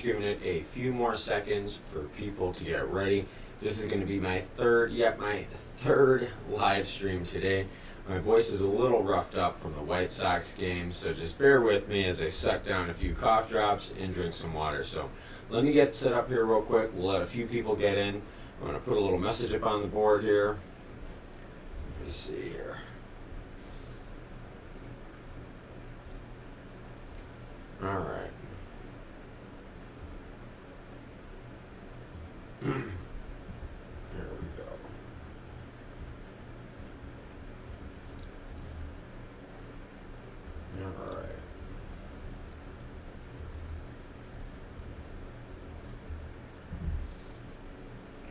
just giving it a few more seconds for people to get ready. This is going to be my third live stream today. My voice is a little roughed up from the White Sox game, so just bear with me as I suck down a few cough drops and drink some water. So let me get set up here real quick. We'll let a few people get in. I'm going to put a little message up on the board here. Let me see here. All right. There we go. All right.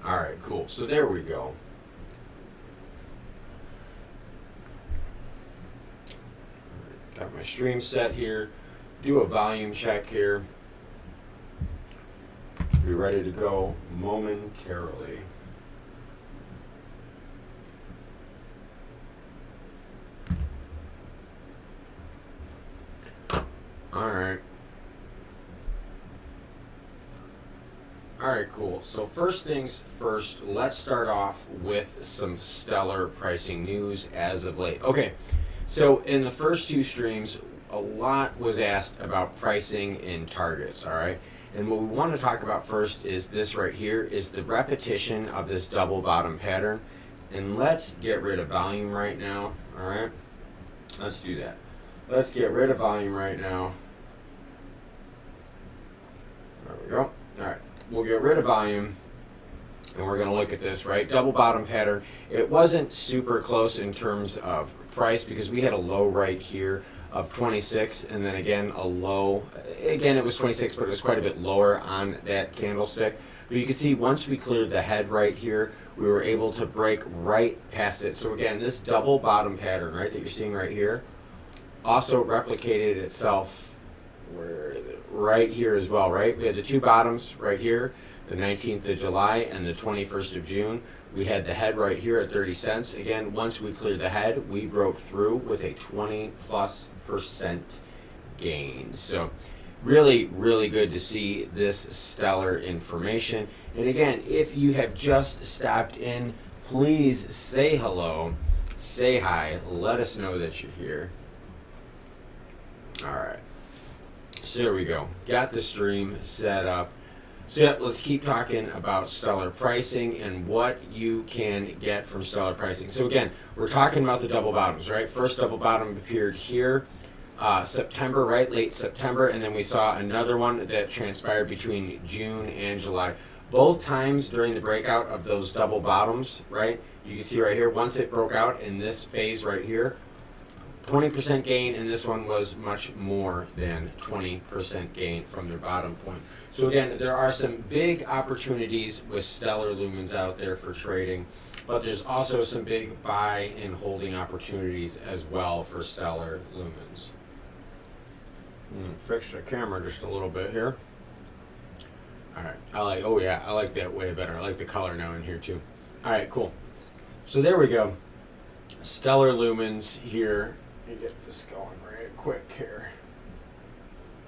All right, cool. So there we go. Got my stream set here. Do a volume check here. Be ready to go momentarily. Alright, cool. So first things first, let's start off with some stellar pricing news as of late. Okay, so in the first two streams, a lot was asked about pricing in targets, all right? And what we want to talk about first is this right here, is the repetition of this double bottom pattern. And let's get rid of volume right now, all right? Let's do that. Let's get rid of volume right now. There we go. All right, we'll get rid of volume. And we're going to look at this, right? Double bottom pattern. It wasn't super close in terms of price because we had a low right here of 26, and then again a low. Again, it was 26, but it was quite a bit lower on that candlestick. But you can see once we cleared the head right here, we were able to break right past it. So again, this double bottom pattern, right, that you're seeing right here, also replicated itself right here as well, right? We had the two bottoms right here, the 19th of July and the 21st of June. We had the head right here at 30 cents. Again, once we cleared the head, we broke through with a 20+% gain. So really, really good to see this stellar information. And again, if you have just stopped in, please say hello, say hi, let us know that you're here. All right. So there we go. Got the stream set up. So yeah, let's keep talking about stellar pricing and what you can get from stellar pricing. So again, we're talking about the double bottoms, right? First double bottom appeared here, September, right? Late September, and then we saw another one that transpired between June and July. Both times during the breakout of those double bottoms, right? You can see right here, once it broke out in this phase right here, 20% gain, and this one was much more than 20% gain from their bottom point. So again, there are some big opportunities with stellar lumens out there for trading, but there's also some big buy and holding opportunities as well for stellar lumens. Fix the camera just a little bit here. All right, I like that way better. I like the color now in here too. All right, cool. So there we go. Stellar lumens here. Let me get this going right quick here.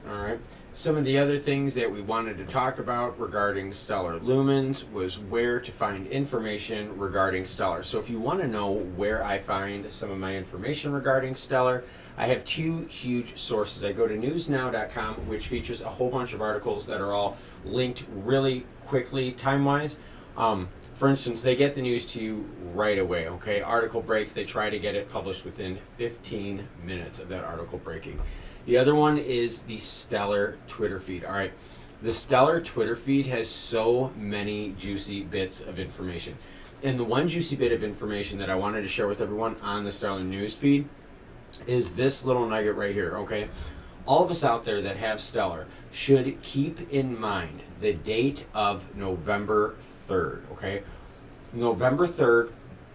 All right. Some of the other things that we wanted to talk about regarding stellar lumens was where to find information regarding stellar. So if you want to know where I find some of my information regarding stellar, I have two huge sources. I go to newsnow.com, which features a whole bunch of articles that are all linked really quickly time-wise. For instance, they get the news to you right away, okay? Article breaks, they try to get it published within 15 minutes of that article breaking. The other one is the Stellar Twitter feed. All right, the Stellar Twitter feed has so many juicy bits of information. And the one juicy bit of information that I wanted to share with everyone on the Stellar news feed is this little nugget right here, okay? All of us out there that have Stellar should keep in mind the date of November 3rd, okay? November 3rd,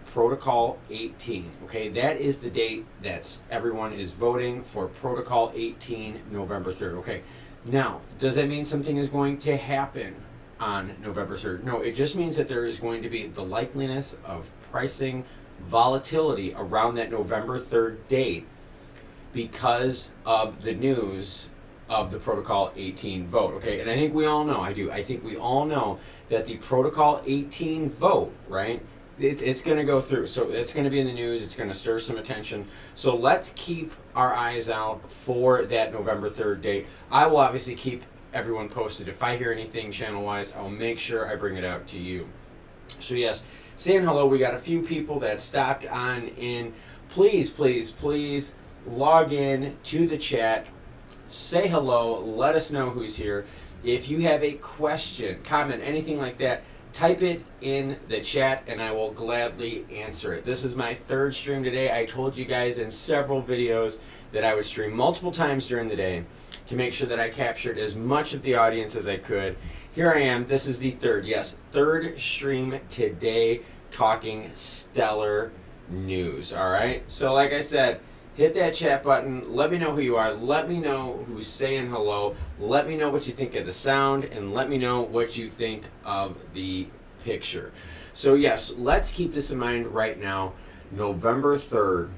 Protocol 18, okay? That is the date that everyone is voting for Protocol 18, November 3rd, okay? Now, does that mean something is going to happen on November 3rd? No, it just means that there is going to be the likeliness of pricing volatility around that November 3rd date because of the news of the Protocol 18 vote, okay? And I think we all know, I think we all know that the Protocol 18 vote, right, it's going to go through. So it's going to be in the news. It's going to stir some attention. So let's keep our eyes out for that November 3rd date. I will obviously keep everyone posted. If I hear anything channel-wise, I'll make sure I bring it out to you. So yes, saying hello. We got a few people that stopped on in. Please, please, please log in to the chat. Say hello. Let us know who's here. If you have a question, comment, anything like that, type it in the chat and I will gladly answer it. This is my third stream today. I told you guys in several videos that I would stream multiple times during the day to make sure that I captured as much of the audience as I could. Here I am. This is the third stream today, talking stellar news. All right. So like I said, hit that chat button. Let me know who you are. Let me know who's saying hello. Let me know what you think of the sound, and let me know what you think of the picture. So yes, let's keep this in mind right now. November 3rd.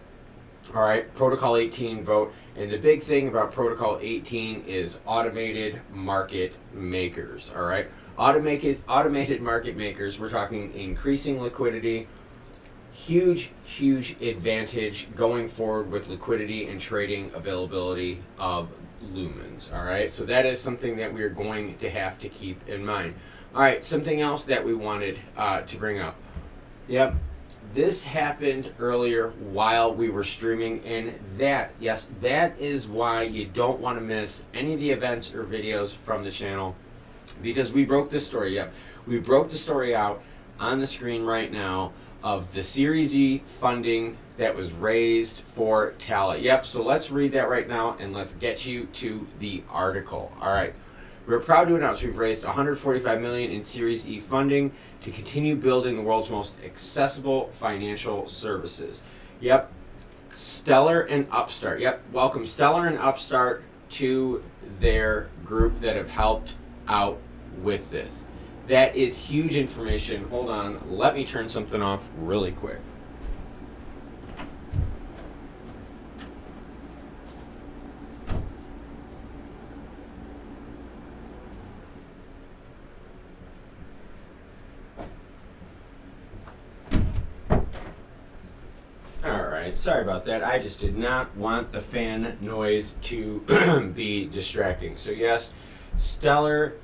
All right, Protocol 18 vote. And the big thing about Protocol 18 is automated market makers. All right, automated market makers. We're talking increasing liquidity. Huge advantage going forward with liquidity and trading availability of lumens. All right, so that is something that we are going to have to keep in mind. All right, something else that we wanted to bring up. Yep, this happened earlier while we were streaming, and that is why you don't want to miss any of the events or videos from the channel, because we broke this story. Yep, we broke the story out on the screen right now of the Series E funding that was raised for Tala. Yep, so let's read that right now and let's get you to the article. All right. We're proud to announce we've raised $145 million in Series E funding to continue building the world's most accessible financial services. Yep. Stellar and Upstart. Yep. Welcome Stellar and Upstart to their group that have helped out with this. That is huge information. Hold on. Let me turn something off really quick. Alright, sorry about that. I just did not want the fan noise to be distracting. So yes, Stellar,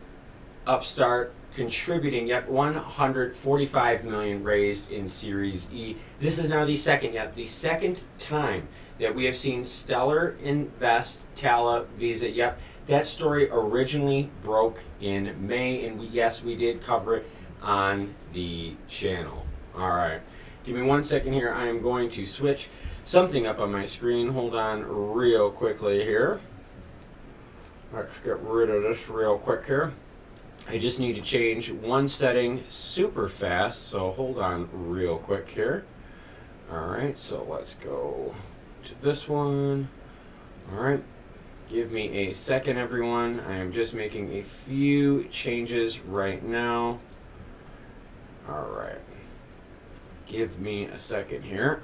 Upstart, contributing, yep, $145 million raised in Series E. This is now the second time that we have seen Stellar invest Tala, Visa. Yep, that story originally broke in May, and we did cover it on the channel. All right, give me 1 second here. I am going to switch something up on my screen. Hold on real quickly here. Let's get rid of this real quick here. I just need to change one setting super fast, so hold on real quick here. Alright, so let's go to this one. Alright, give me a second, everyone. I am just making a few changes right now. Alright, give me a second here.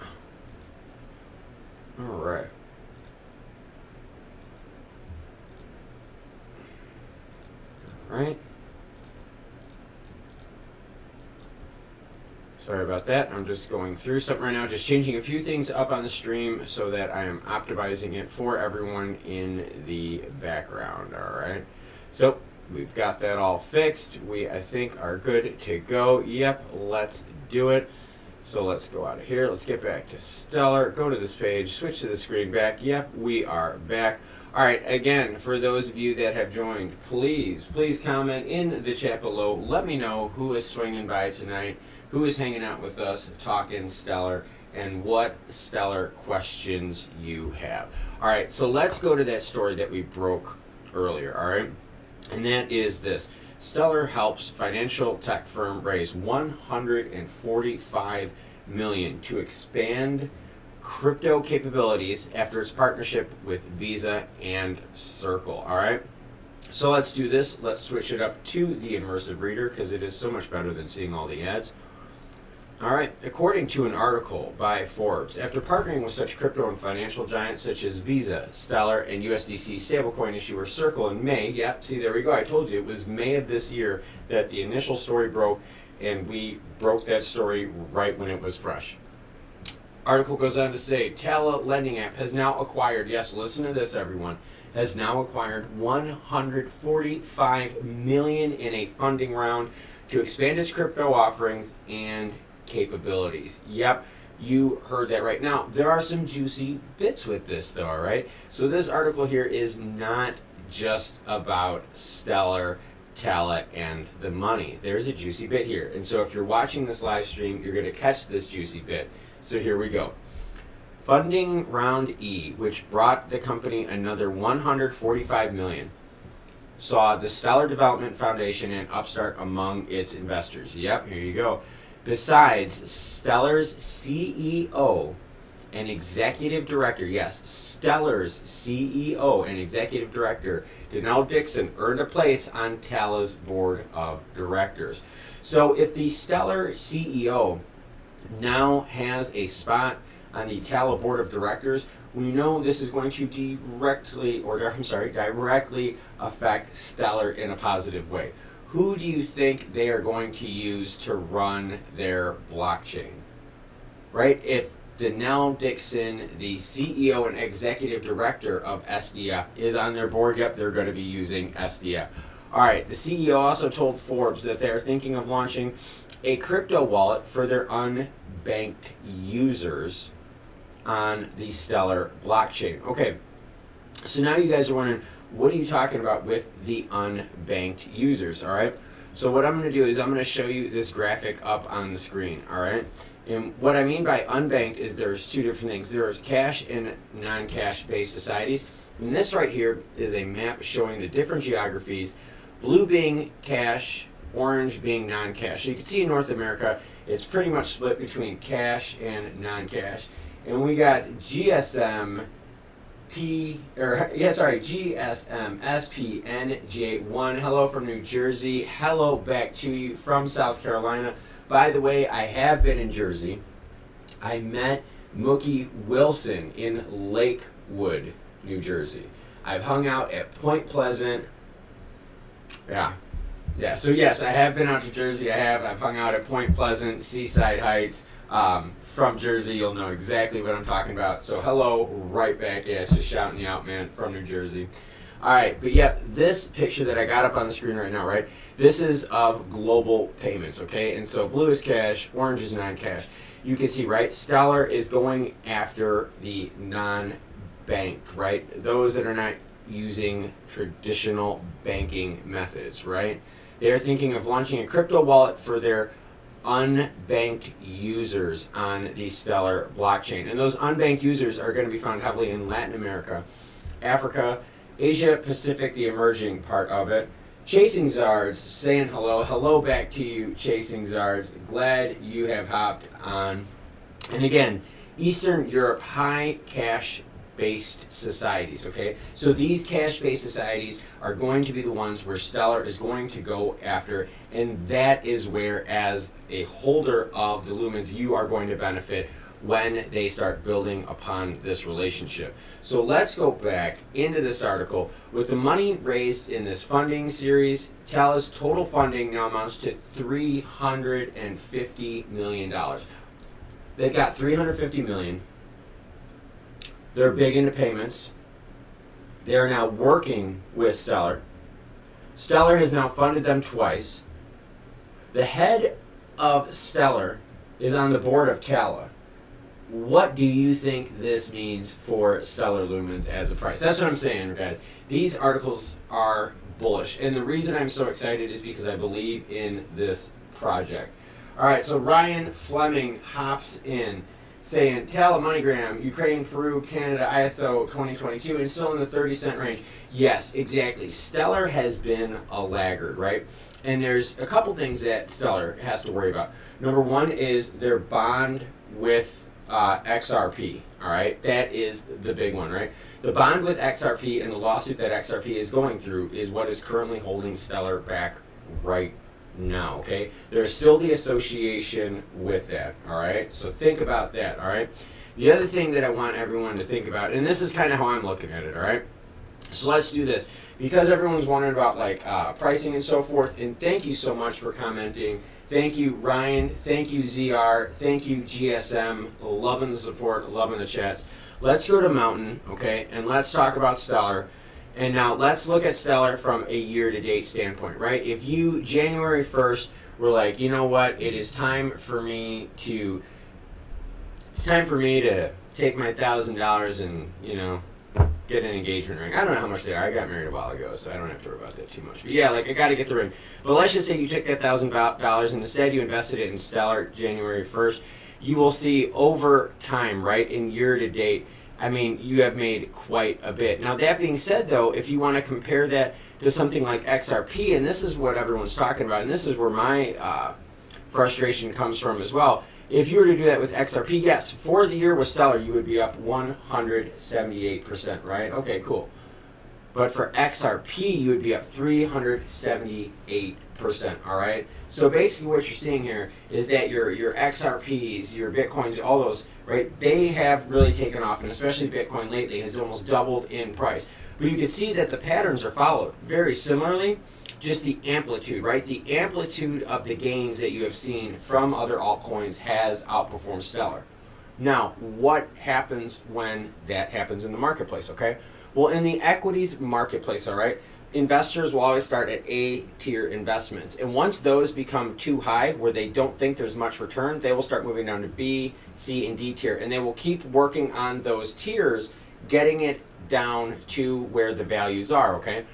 Alright. Alright. Sorry about that. I'm just going through something right now, just changing a few things up on the stream so that I am optimizing it for everyone in the background. All right. So we've got that all fixed. We, I think, are good to go. Yep, let's do it. So let's go out of here. Let's get back to Stellar. Go to this page, switch to the screen back. Yep, we are back. All right, again, for those of you that have joined, please comment in the chat below. Let me know who is swinging by tonight, who is hanging out with us, talking Stellar, and what Stellar questions you have. All right, so let's go to that story that we broke earlier, all right? And that is this. Stellar helps financial tech firm raise $145 million to expand crypto capabilities after its partnership with Visa and Circle, all right? So let's do this. Let's switch it up to the immersive reader because it is so much better than seeing all the ads. All right, according to an article by Forbes, after partnering with such crypto and financial giants such as Visa, Stellar, and USDC stablecoin issuer Circle in May, yep, see, there we go, I told you, it was May of this year that the initial story broke, and we broke that story right when it was fresh. Article goes on to say, Tala lending app has now acquired, yes, listen to this everyone, has now acquired 145 million in a funding round to expand its crypto offerings and capabilities. Yep, you heard that right. Now, there are some juicy bits with this though, all right? So this article here is not just about Stellar, Tala, and the money. There's a juicy bit here. And so if you're watching this live stream, you're going to catch this juicy bit. So here we go. Funding round E, which brought the company another 145 million, saw the Stellar Development Foundation and Upstart among its investors. Yep, here you go. Besides, Stellar's CEO and executive director, yes, Stellar's CEO and executive director, Danelle Dixon, earned a place on Tala's board of directors. So if the Stellar CEO now has a spot on the Tala board of directors, we know this is going to directly affect Stellar in a positive way. Who do you think they are going to use to run their blockchain? Right? If Danelle Dixon, the CEO and executive director of SDF, is on their board, yep, they're going to be using SDF. All right, the CEO also told Forbes that they're thinking of launching a crypto wallet for their unbanked users on the Stellar blockchain. Okay, so now you guys are wondering, what are you talking about with the unbanked users, all right? So what I'm going to do is I'm going to show you this graphic up on the screen, all right? And what I mean by unbanked is there's two different things. There's cash and non-cash based societies. And this right here is a map showing the different geographies, blue being cash, orange being non-cash. So you can see in North America, it's pretty much split between cash and non-cash. And we got GSMSPNJ1. Hello from New Jersey. Hello back to you from South Carolina. By the way, I have been in Jersey. I met Mookie Wilson in Lakewood, New Jersey. I've hung out at Point Pleasant. Yeah, so yes, I have been out to Jersey. I've hung out at Point Pleasant, Seaside Heights. From Jersey, you'll know exactly what I'm talking about. So hello, right back at you, shouting you out, man, from New Jersey. All right, but yep, this picture that I got up on the screen right now, right, this is of global payments, okay? And so blue is cash, orange is non-cash. You can see, right, Stellar is going after the non-banked, right? Those that are not using traditional banking methods, right? They're thinking of launching a crypto wallet for their unbanked users on the Stellar blockchain. And those unbanked users are going to be found heavily in Latin America, Africa, Asia Pacific, the emerging part of it. Chasing Zards saying hello. Hello back to you, Chasing Zards. Glad you have hopped on. And again, Eastern Europe, high cash based societies, okay? So these cash-based societies are going to be the ones where Stellar is going to go after, and that is where, as a holder of the Lumens, you are going to benefit when they start building upon this relationship. So let's go back into this article. With the money raised in this funding series, Tala's total funding now amounts to $350 million. They've got $350 million. They're big into payments. They are now working with Stellar. Stellar has now funded them twice. The head of Stellar is on the board of Tala. What do you think this means for Stellar Lumens as a price? That's what I'm saying, guys. These articles are bullish. And the reason I'm so excited is because I believe in this project. All right, so Ryan Fleming hops in, saying, Tala, MoneyGram, Ukraine, Peru, Canada, ISO 2022, and still in the 30-cent range. Yes, exactly. Stellar has been a laggard, right? And there's a couple things that Stellar has to worry about. Number one is their bond with XRP, all right? That is the big one, right? The bond with XRP and the lawsuit that XRP is going through is what is currently holding Stellar back right now, okay? There's still the association with that, all right? So think about that, all right? The other thing that I want everyone to think about, and this is kind of how I'm looking at it, all right? So let's do this. Because everyone's wondering about like pricing and so forth, and thank you so much for commenting. Thank you, Ryan. Thank you, ZR. Thank you, GSM. Loving the support, loving the chats. Let's go to Mountain, okay, and let's talk about Stellar. And now let's look at Stellar from a year-to-date standpoint, right? If you, January 1st, were like, you know what, it's time for me to take my $1,000 and, you know, get an engagement ring. I don't know how much they are. I got married a while ago, so I don't have to worry about that too much. But yeah, like I got to get the ring. But let's just say you took that $1,000 and instead you invested it in Stellar January 1st. You will see over time, right, in year-to-date, I mean, you have made quite a bit. Now, that being said, though, if you want to compare that to something like XRP, and this is what everyone's talking about, and this is where my frustration comes from as well. If you were to do that with XRP, yes, for the year with Stellar, you would be up 178%, right? Okay, cool. But for XRP, you would be up 378%, all right? So basically what you're seeing here is that your XRPs, your Bitcoins, all those, right, they have really taken off, and especially Bitcoin lately has almost doubled in price. But you can see that the patterns are followed very similarly, just the amplitude, right? The amplitude of the gains that you have seen from other altcoins has outperformed Stellar. Now, what happens when that happens in the marketplace, okay? Well, in the equities marketplace, all right, investors will always start at A-tier investments. And once those become too high, where they don't think there's much return, they will start moving down to B, C, and D tier. And they will keep working on those tiers, getting it down to where the values are, okay?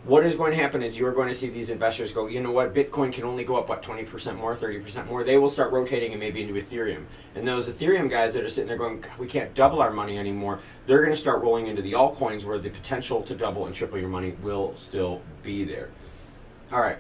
What is going to happen is you're going to see these investors go, you know what, Bitcoin can only go up, 20% more, 30% more. They will start rotating and maybe into Ethereum. And those Ethereum guys that are sitting there going, God, we can't double our money anymore, they're going to start rolling into the altcoins where the potential to double and triple your money will still be there. All right.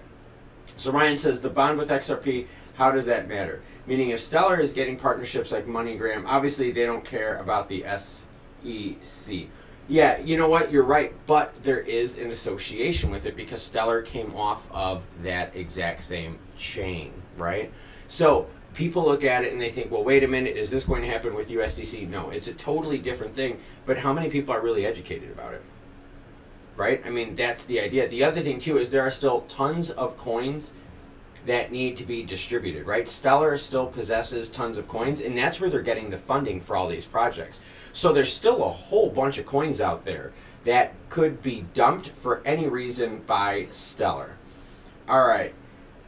So Ryan says, the bond with XRP, how does that matter? Meaning if Stellar is getting partnerships like MoneyGram, obviously they don't care about the SEC. Yeah, you know what? You're right, but there is an association with it because Stellar came off of that exact same chain, right? So people look at it and they think, well, wait a minute, is this going to happen with USDC? No, it's a totally different thing, but how many people are really educated about it, right? I mean, that's the idea. The other thing, too, is there are still tons of coins that need to be distributed, right? Stellar still possesses tons of coins, and that's where they're getting the funding for all these projects. So there's still a whole bunch of coins out there that could be dumped for any reason by Stellar. All right,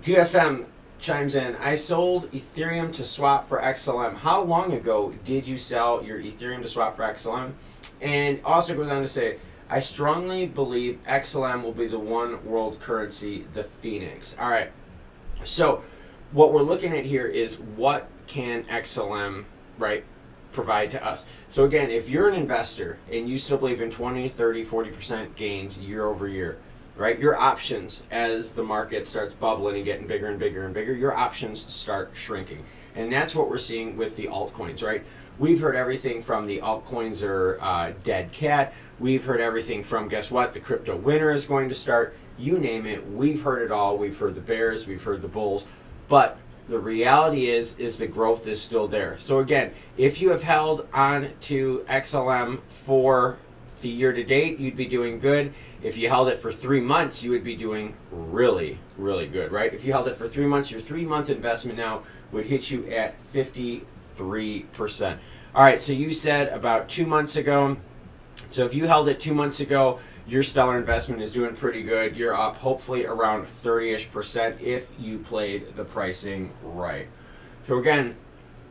GSM chimes in, I sold Ethereum to swap for XLM. How long ago did you sell your Ethereum to swap for XLM? And also goes on to say, I strongly believe XLM will be the one world currency, the Phoenix. All right. So what we're looking at here is what can XLM, right, provide to us. So again, if you're an investor and you still believe in 20, 30, 40% gains year over year, right, your options as the market starts bubbling and getting bigger and bigger and bigger, your options start shrinking. And that's what we're seeing with the altcoins, right? We've heard everything from the altcoins are dead cat. We've heard everything from, guess what, the crypto winter is going to start. You name it, we've heard it all. We've heard the bears, we've heard the bulls, but the reality is the growth is still there. So again, if you have held on to XLM for the year to date, you'd be doing good. If you held it for 3 months, you would be doing really, really good, right? If you held it for 3 months, your 3-month investment now would hit you at 53%. All right, so you said about 2 months ago. So if you held it 2 months ago, your Stellar investment is doing pretty good. You're up hopefully around 30-ish% if you played the pricing right. So again,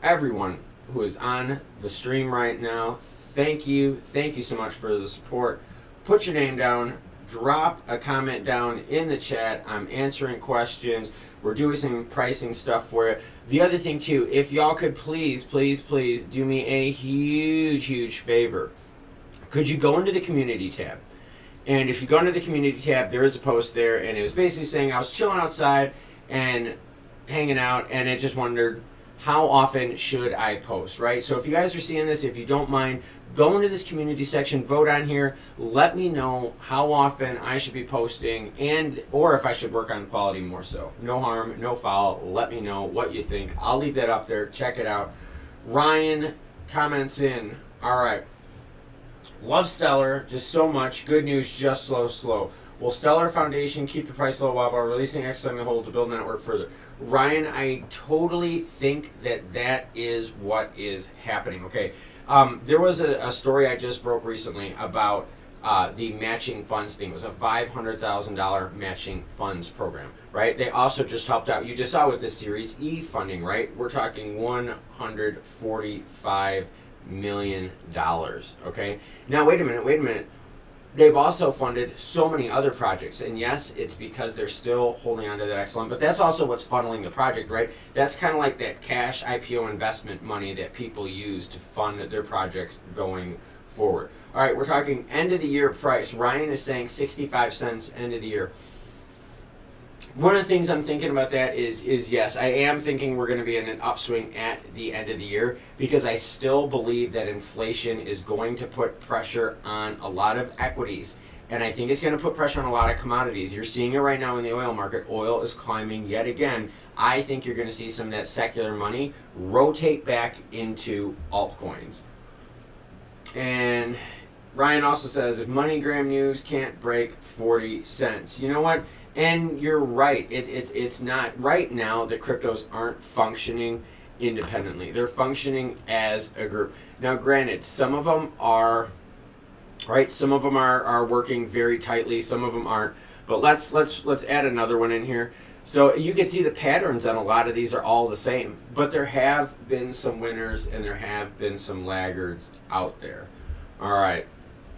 everyone who is on the stream right now, thank you so much for the support. Put your name down, drop a comment down in the chat. I'm answering questions. We're doing some pricing stuff for you. The other thing too, if y'all could please do me a huge favor. Could you go into the community tab? And if you go into the community tab, there is a post there, and it was basically saying I was chilling outside and hanging out, and I just wondered, how often should I post, right? So if you guys are seeing this, if you don't mind, go into this community section, vote on here, let me know how often I should be posting, and or if I should work on quality more so. No harm, no foul. Let me know what you think. I'll leave that up there. Check it out. Ryan comments in. All right. Love Stellar just so much. Good news, just slow. Will Stellar Foundation keep the price low while releasing XLM and hold to build the network further? Ryan, I totally think that is what is happening. Okay, there was a story I just broke recently about the matching funds thing. It was a $500,000 matching funds program, right? They also just helped out. You just saw with the Series E funding, right? We're talking $145 million. Okay, now wait a minute. They've also funded so many other projects, and yes, it's because they're still holding on to that XLM, but that's also what's funneling the project, right? That's kind of like that cash IPO investment money that people use to fund their projects going forward. All right, we're talking end of the year price. Ryan is saying 65 cents end of the year. One of the things I'm thinking about that is yes, I am thinking we're going to be in an upswing at the end of the year, because I still believe that inflation is going to put pressure on a lot of equities. And I think it's going to put pressure on a lot of commodities. You're seeing it right now in the oil market. Oil is climbing yet again. I think you're going to see some of that secular money rotate back into altcoins. And Ryan also says, if MoneyGram News can't break 40 cents. You know what? And you're right. It's not right now that cryptos aren't functioning independently. They're functioning as a group. Now, granted, some of them are right. Some of them are working very tightly. Some of them aren't. But let's add another one in here. So you can see the patterns on a lot of these are all the same. But there have been some winners and there have been some laggards out there. All right,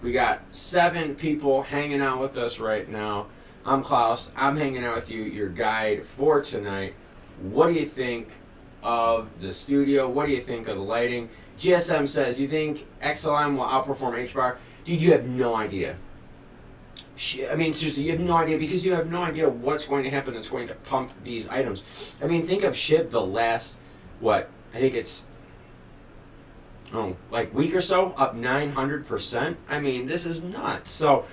we got 7 people hanging out with us right now. I'm Klaus. I'm hanging out with you, your guide for tonight. What do you think of the studio? What do you think of the lighting? GSM says, you think XLM will outperform HBAR? Dude, you have no idea. I mean, seriously, you have no idea, because you have no idea what's going to happen that's going to pump these items. I mean, think of SHIB the last, I think it's, like week or so, up 900%. I mean, this is nuts. So,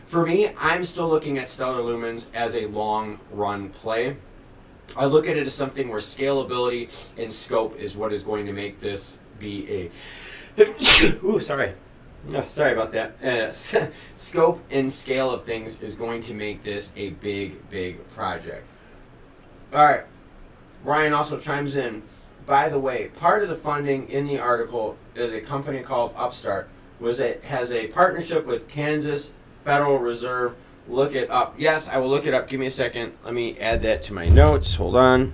for me, I'm still looking at Stellar Lumens as a long-run play. I look at it as something where scalability and scope is what is going to make this be a... Ooh, sorry. Sorry about that. Scope and scale of things is going to make this a big project. All right. Ryan also chimes in. By the way, part of the funding in the article is a company called Upstart. Has a partnership with Kansas Federal Reserve. Look it up. Yes, I will look it up. Give me a second. Let me add that to my notes. Hold on.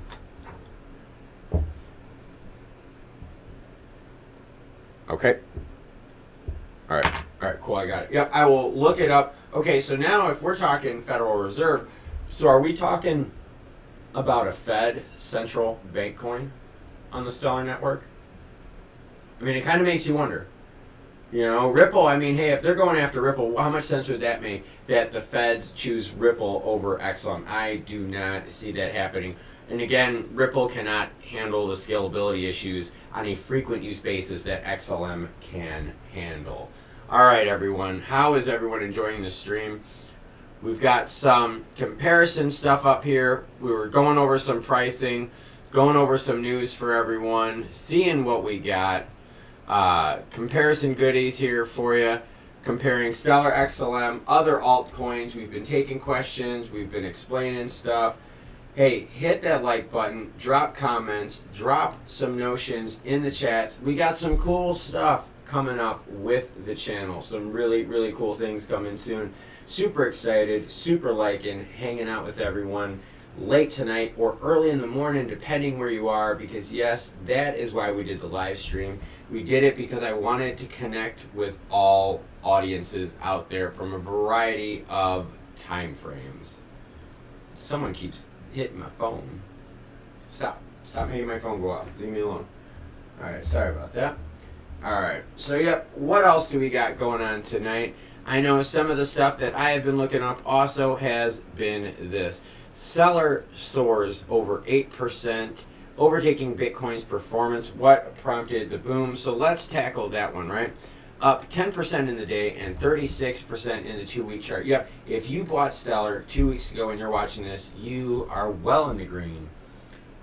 Okay. All right, cool. I got it. Yep, I will look it up. Okay, so now if we're talking Federal Reserve, so are we talking about a Fed central bank coin on the Stellar network? I mean, it kind of makes you wonder. You know, Ripple, I mean, hey, if they're going after Ripple, how much sense would that make that the Feds choose Ripple over XLM? I do not see that happening. And again, Ripple cannot handle the scalability issues on a frequent use basis that XLM can handle. All right, everyone. How is everyone enjoying the stream? We've got some comparison stuff up here. We were going over some pricing, going over some news for everyone, seeing what we got. Comparison goodies here for you, comparing Stellar, XLM, other altcoins. We've been taking questions, we've been explaining stuff. Hey, hit that like button, drop comments, drop some notions in the chat. We got some cool stuff coming up with the channel, some really cool things coming soon. Super excited, super liking hanging out with everyone late tonight or early in the morning, depending where you are, because yes, that is why we did the live stream. We did it because I wanted to connect with all audiences out there from a variety of time frames. Someone keeps hitting my phone. Stop making my phone go off. Leave me alone. Alright, sorry about that. Alright, so yep, what else do we got going on tonight? I know some of the stuff that I have been looking up also has been this. Seller soars over 8%. overtaking Bitcoin's performance. What prompted the boom? So let's tackle that one, right? Up 10% in the day and 36% in the 2-week chart. Yep, if you bought Stellar 2 weeks ago and you're watching this, you are well in the green,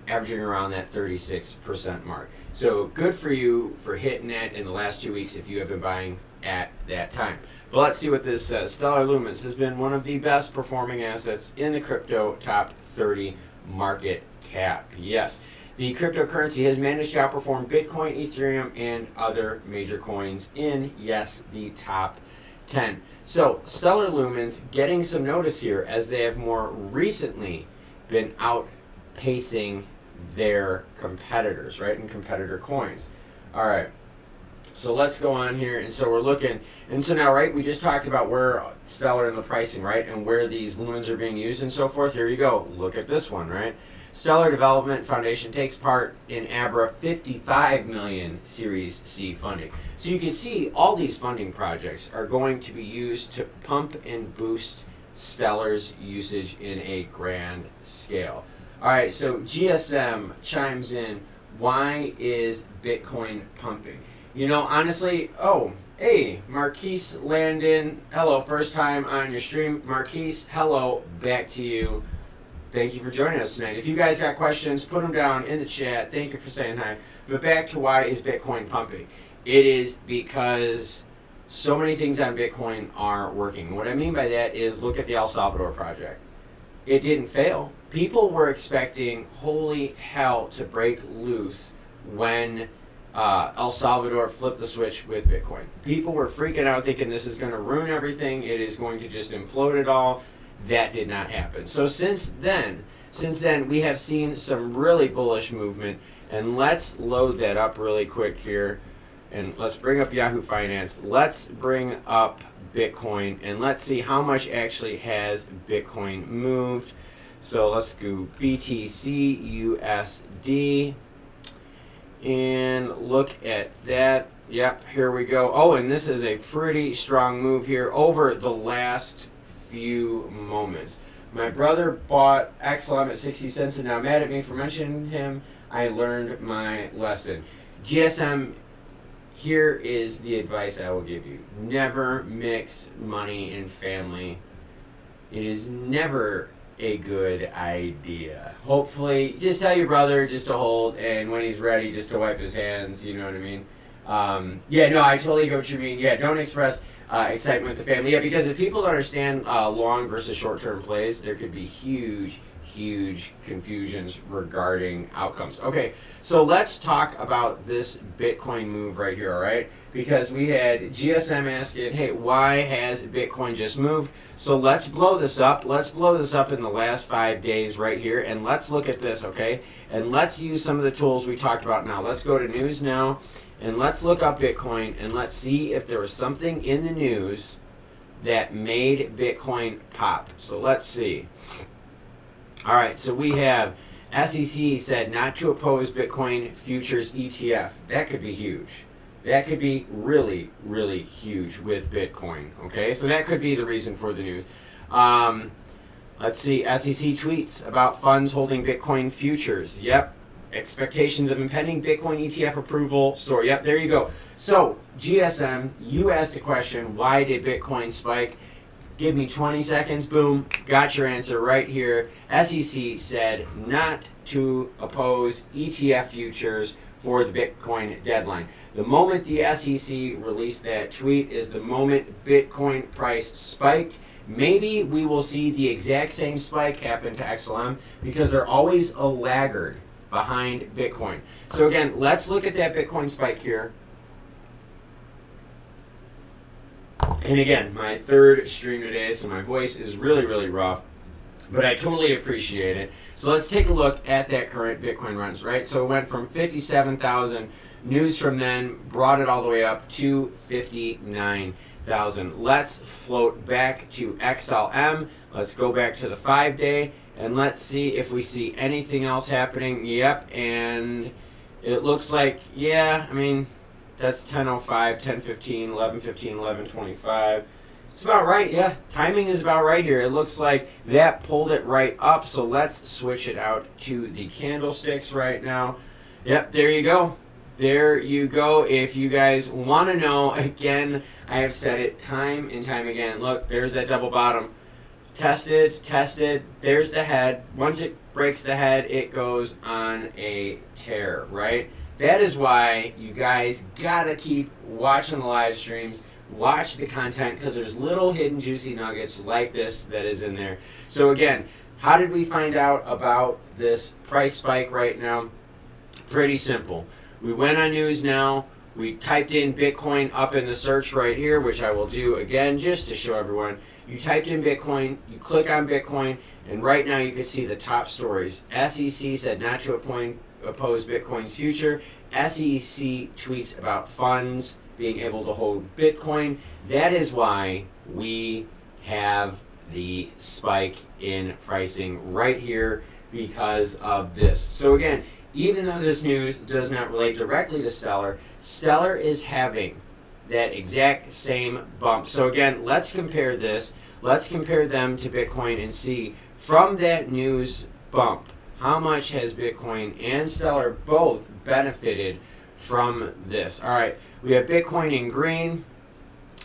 averaging around that 36% mark. So good for you for hitting that in the last 2 weeks if you have been buying at that time. But let's see what this says. Stellar Lumens has been one of the best performing assets in the crypto top 30 market cap. Yes, the cryptocurrency has managed to outperform Bitcoin, Ethereum, and other major coins in, yes, the top 10. So Stellar Lumens getting some notice here as they have more recently been outpacing their competitors, right, and competitor coins. All right, so let's go on here, and so we're looking, and so now, right, we just talked about where Stellar and the pricing, right, and where these lumens are being used and so forth. Here you go. Look at this one, right? Stellar Development Foundation takes part in Abra 55 million Series C funding. So you can see all these funding projects are going to be used to pump and boost Stellar's usage in a grand scale. All right, so GSM chimes in. Why is Bitcoin pumping? You know, honestly, hey, Marquise Landon, hello, first time on your stream. Marquise, hello, back to you. Thank you for joining us tonight. If you guys got questions, put them down in the chat. Thank you for saying hi. But back to why is Bitcoin pumping? It is because so many things on Bitcoin are working. What I mean by that is look at the El Salvador project. It didn't fail. People were expecting holy hell to break loose when El Salvador flipped the switch with Bitcoin. People were freaking out thinking this is going to ruin everything. It is going to just implode it all. That did not happen. So since then, we have seen some really bullish movement. And let's load that up really quick here. And let's bring up Yahoo Finance. Let's bring up Bitcoin. And let's see how much actually has Bitcoin moved. So let's go BTC USD. And look at that. Yep, here we go. Oh, and this is a pretty strong move here over the last few moments. My brother bought XLM at 60 cents and now mad at me for mentioning him. I learned my lesson. GSM, here is the advice I will give you. Never mix money and family. It is never a good idea. Hopefully, just tell your brother just to hold, and when he's ready, just to wipe his hands, you know what I mean? Yeah, no, I totally get what you mean. Yeah, don't express excitement with the family. Yeah, because if people don't understand long versus short-term plays, there could be huge confusions regarding outcomes. Okay, so let's talk about this Bitcoin move right here, all right? Because we had GSM asking, hey, why has Bitcoin just moved? So let's blow this up. Let's blow this up in the last 5 days right here, and let's look at this, okay? And let's use some of the tools we talked about now. Let's go to News Now, and let's look up Bitcoin, and let's see if there was something in the news that made Bitcoin pop. So let's see. All right, so we have SEC said not to oppose Bitcoin futures ETF. That could be huge. That could be really huge with Bitcoin. Okay, so that could be the reason for the news. Let's see, SEC tweets about funds holding Bitcoin futures. Yep, expectations of impending Bitcoin ETF approval. So, yep, there you go. So, GSM, you asked the question, why did Bitcoin spike? Give me 20 seconds, boom, got your answer right here. SEC said not to oppose ETF futures for the Bitcoin deadline. The moment the SEC released that tweet is the moment Bitcoin price spiked. Maybe we will see the exact same spike happen to XLM because they're always a laggard behind Bitcoin. So again, let's look at that Bitcoin spike here. And again, my third stream today, so my voice is really rough, but I totally appreciate it. So let's take a look at that current Bitcoin runs, right? So it went from 57,000, news from then brought it all the way up to 59,000. Let's float back to XLM. Let's go back to the 5-day, and let's see if we see anything else happening. Yep, and it looks like, yeah, I mean, that's 10:05, 10:15, 11:15, 11:25. It's about right, yeah. Timing is about right here. It looks like that pulled it right up, so let's switch it out to the candlesticks right now. Yep, there you go. There you go. If you guys want to know, again, I have said it time and time again. Look, there's that double bottom. Tested, there's the head. Once it breaks the head, it goes on a tear, right? That is why you guys gotta keep watching the live streams, watch the content, because there's little hidden juicy nuggets like this that is in there. So again, how did we find out about this price spike right now? Pretty simple. We went on News Now, we typed in Bitcoin up in the search right here, which I will do again just to show everyone. You typed in Bitcoin, you click on Bitcoin, and right now you can see the top stories. SEC said not to oppose Bitcoin's future. SEC tweets about funds being able to hold Bitcoin. That is why we have the spike in pricing right here because of this. So again, even though this news does not relate directly to Stellar, Stellar is having that exact same bump. So again, let's compare this. Let's compare them to Bitcoin and see from that news bump, how much has Bitcoin and Stellar both benefited from this. All right, we have Bitcoin in green,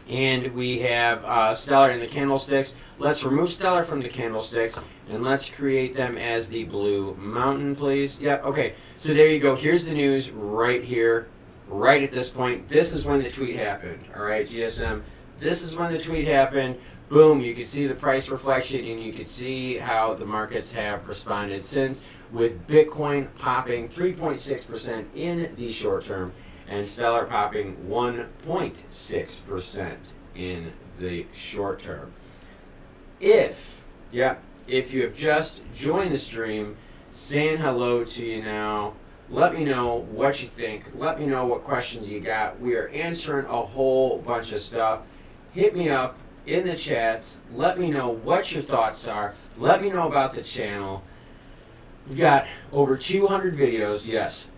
and we have Stellar in the candlesticks. Let's remove Stellar from the candlesticks, and let's create them as the blue mountain, please. Yep, okay, so there you go. Here's the news right here, right at this point. This is when the tweet happened, all right, GSM. This is when the tweet happened. Boom, you can see the price reflection, and you can see how the markets have responded since, with Bitcoin popping 3.6% in the short term, and Stellar popping 1.6% in the short term. If you have just joined the stream, saying hello to you now, let me know what you think. Let me know what questions you got. We are answering a whole bunch of stuff. Hit me up in the chats. Let me know what your thoughts are. Let me know about the channel. We've got over 200 videos, yes,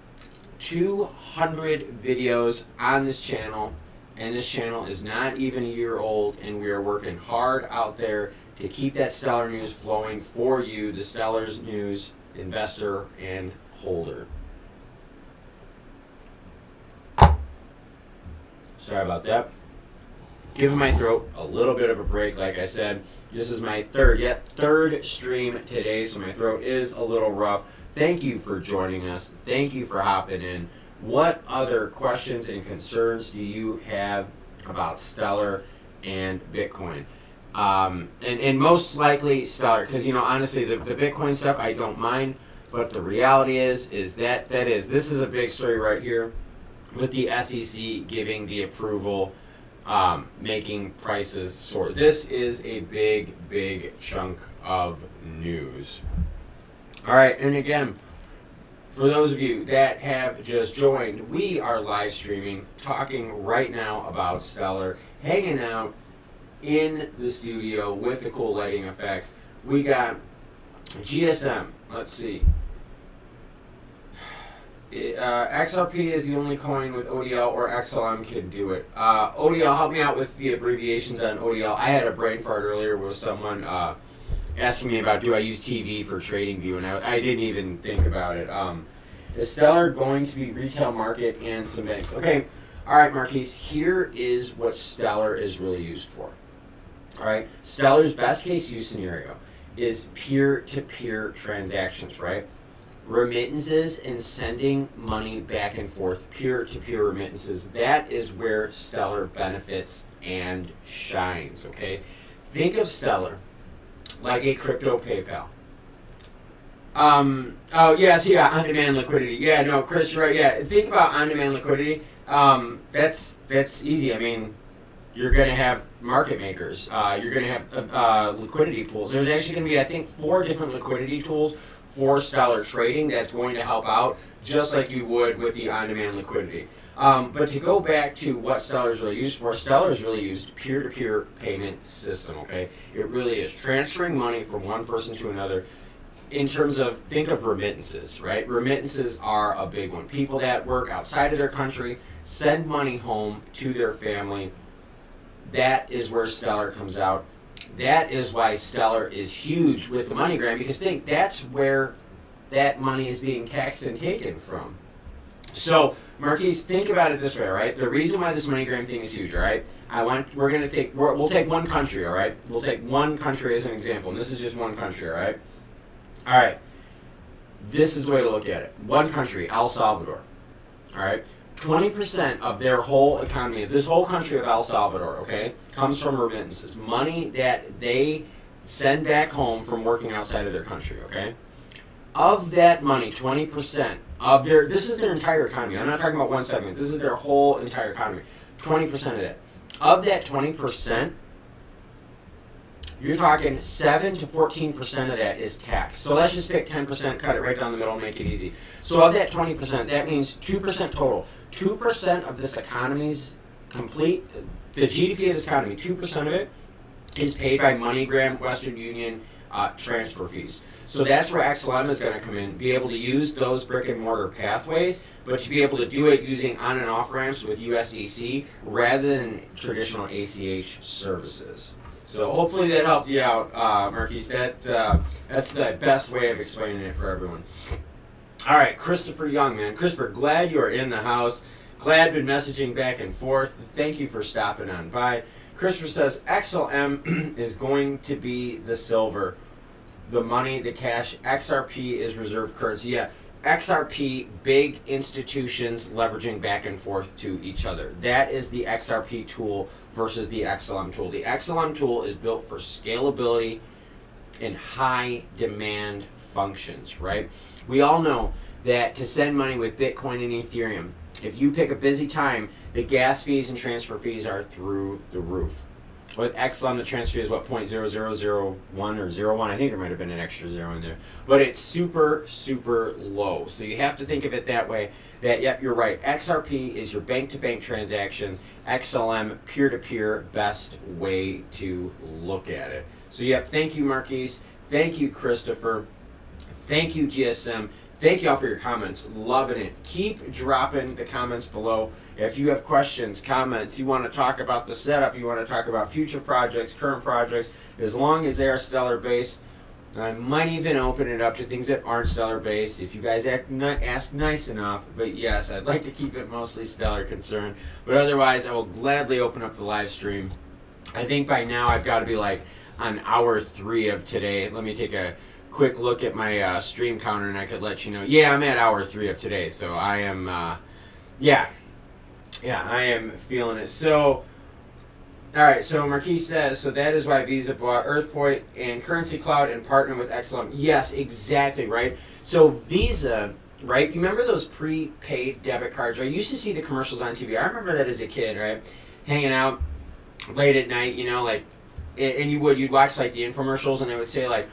200 videos on this channel, and this channel is not even a year old, and we are working hard out there to keep that Stellar news flowing for you, the Stellar's news investor and holder. Sorry about that. Giving my throat a little bit of a break, like I said. This is my third stream today, so my throat is a little rough. Thank you for joining us. Thank you for hopping in. What other questions and concerns do you have about Stellar and Bitcoin? And most likely Stellar, because, you know, honestly, the Bitcoin stuff I don't mind, but the reality is this is a big story right here with the SEC giving the approval, making prices soar. This is a big chunk of news. All right, and again, for those of you that have just joined, we are live streaming, talking right now about Stellar, hanging out in the studio with the cool lighting effects. We got GSM, let's see. XRP is the only coin with ODL, or XLM can do it. ODL, help me out with the abbreviations on ODL. I had a brain fart earlier with someone asking me about, do I use TV for TradingView, and I didn't even think about it. Is Stellar going to be retail market and some banks? Okay, all right, Marquise, here is what Stellar is really used for. All right, Stellar's best case use scenario is peer-to-peer transactions, right? Remittances and sending money back and forth, peer-to-peer remittances. That is where Stellar benefits and shines, okay? Think of Stellar like a crypto PayPal. Oh, yes, yeah, on-demand liquidity. Yeah, no, Chris, you're right, yeah. Think about on-demand liquidity. That's easy. I mean, you're going to have market makers. You're going to have liquidity pools. There's actually going to be, I think, 4 different liquidity tools for Stellar trading that's going to help out, just like you would with the on-demand liquidity. But to go back to what Stellar is really used for, Stellar is really used peer-to-peer payment system, okay? It really is transferring money from one person to another in terms of, think of remittances, right? Remittances are a big one. People that work outside of their country send money home to their family. that is where Stellar comes out. That is why Stellar is huge with the MoneyGram, because think that's where that money is being taxed and taken from. So, Marquise, think about it this way, all right? The reason why this MoneyGram thing is huge, all right? We'll take one country, all right? We'll take one country as an example, and this is just one country, all right? All right. This is the way to look at it. One country, El Salvador, all right? 20% of their whole economy, of this whole country of El Salvador, okay, comes from remittances, money that they send back home from working outside of their country, okay? Of that money, 20% of this is their entire economy. I'm not talking about one segment. This is their whole entire economy. 20% of that. Of that 20%, you're talking 7 to 14% of that is tax. So let's just pick 10%, cut it right down the middle, make it easy. So of that 20%, that means 2% total. 2% of this economy's the GDP of this economy, 2% of it is paid by MoneyGram, Western Union, transfer fees. So that's where XLM is going to come in, be able to use those brick and mortar pathways, but to be able to do it using on and off ramps with USDC rather than traditional ACH services. So hopefully that helped you out, Marquise. That's the best way of explaining it for everyone. All right, Christopher Young, man. Christopher, glad you are in the house. Glad been messaging back and forth. Thank you for stopping on by. Christopher says XLM is going to be the silver. The money, the cash, XRP is reserve currency. Yeah, XRP, big institutions leveraging back and forth to each other. That is the XRP tool versus the XLM tool. The XLM tool is built for scalability and high demand functions, right? We all know that to send money with Bitcoin and Ethereum, if you pick a busy time, the gas fees and transfer fees are through the roof. With XLM, the transfer fee is what, 0.0001 or 01? I think there might have been an extra zero in there. But it's super, super low. So you have to think of it that way. That, yep, you're right. XRP is your bank-to-bank transaction. XLM, peer-to-peer, best way to look at it. So, yep, thank you, Marquise. Thank you, Christopher. Thank you, GSM. Thank you all for your comments. Loving it. Keep dropping the comments below. If you have questions, comments, you want to talk about the setup, you want to talk about future projects, current projects, as long as they are Stellar based, I might even open it up to things that aren't Stellar based if you guys ask nice enough. But yes, I'd like to keep it mostly Stellar concerned. But otherwise, I will gladly open up the live stream. I think by now I've got to be like on hour 3 of today. Let me take a quick look at my stream counter and I could let you know. Yeah, I'm at hour 3 of today, so I am I am feeling it. So alright, so Marquise says, so that is why Visa bought Earthpoint and Currency Cloud and partnered with XLM. Yes, exactly, right? So Visa, right? You remember those prepaid debit cards, right? You used to see the commercials on TV. I remember that as a kid, right? Hanging out late at night, like, and you'd watch like the infomercials and they would say like,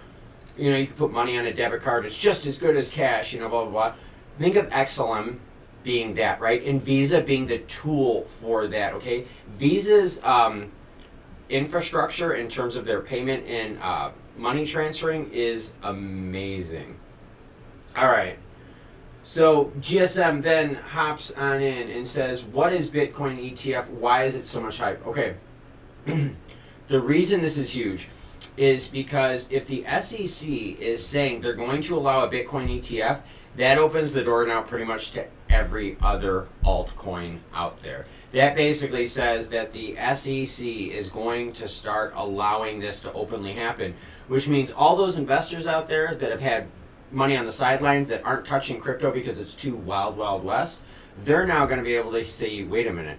you could put money on a debit card. It's just as good as cash, blah, blah, blah. Think of XLM being that, right? And Visa being the tool for that, okay? Visa's infrastructure in terms of their payment and money transferring is amazing. All right. So GSM then hops on in and says, what is Bitcoin ETF? Why is it so much hype? Okay. The reason this is huge is because if the SEC is saying they're going to allow a Bitcoin ETF, that opens the door now pretty much to every other altcoin out there. That basically says that the SEC is going to start allowing this to openly happen, which means all those investors out there that have had money on the sidelines that aren't touching crypto because it's too wild, wild west, they're now going to be able to say, wait a minute,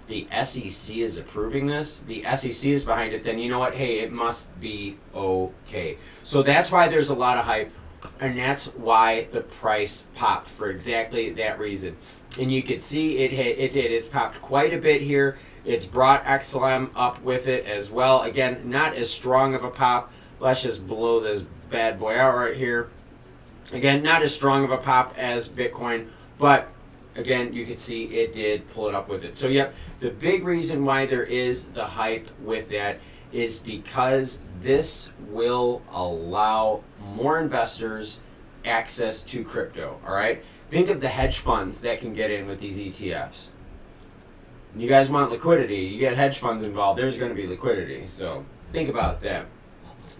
the SEC is approving this, the SEC is behind it, then you know what, hey, it must be okay. So that's why there's a lot of hype, and that's why the price popped for exactly that reason. And you can see it's popped quite a bit here. It's brought XLM up with it as well. Again, not as strong of a pop. Let's just blow this bad boy out right here. Again, not as strong of a pop as Bitcoin, but again, you can see it did pull it up with it. So, yep, the big reason why there is the hype with that is because this will allow more investors access to crypto, all right? Think of the hedge funds that can get in with these ETFs. You guys want liquidity. You get hedge funds involved, there's going to be liquidity. So think about that.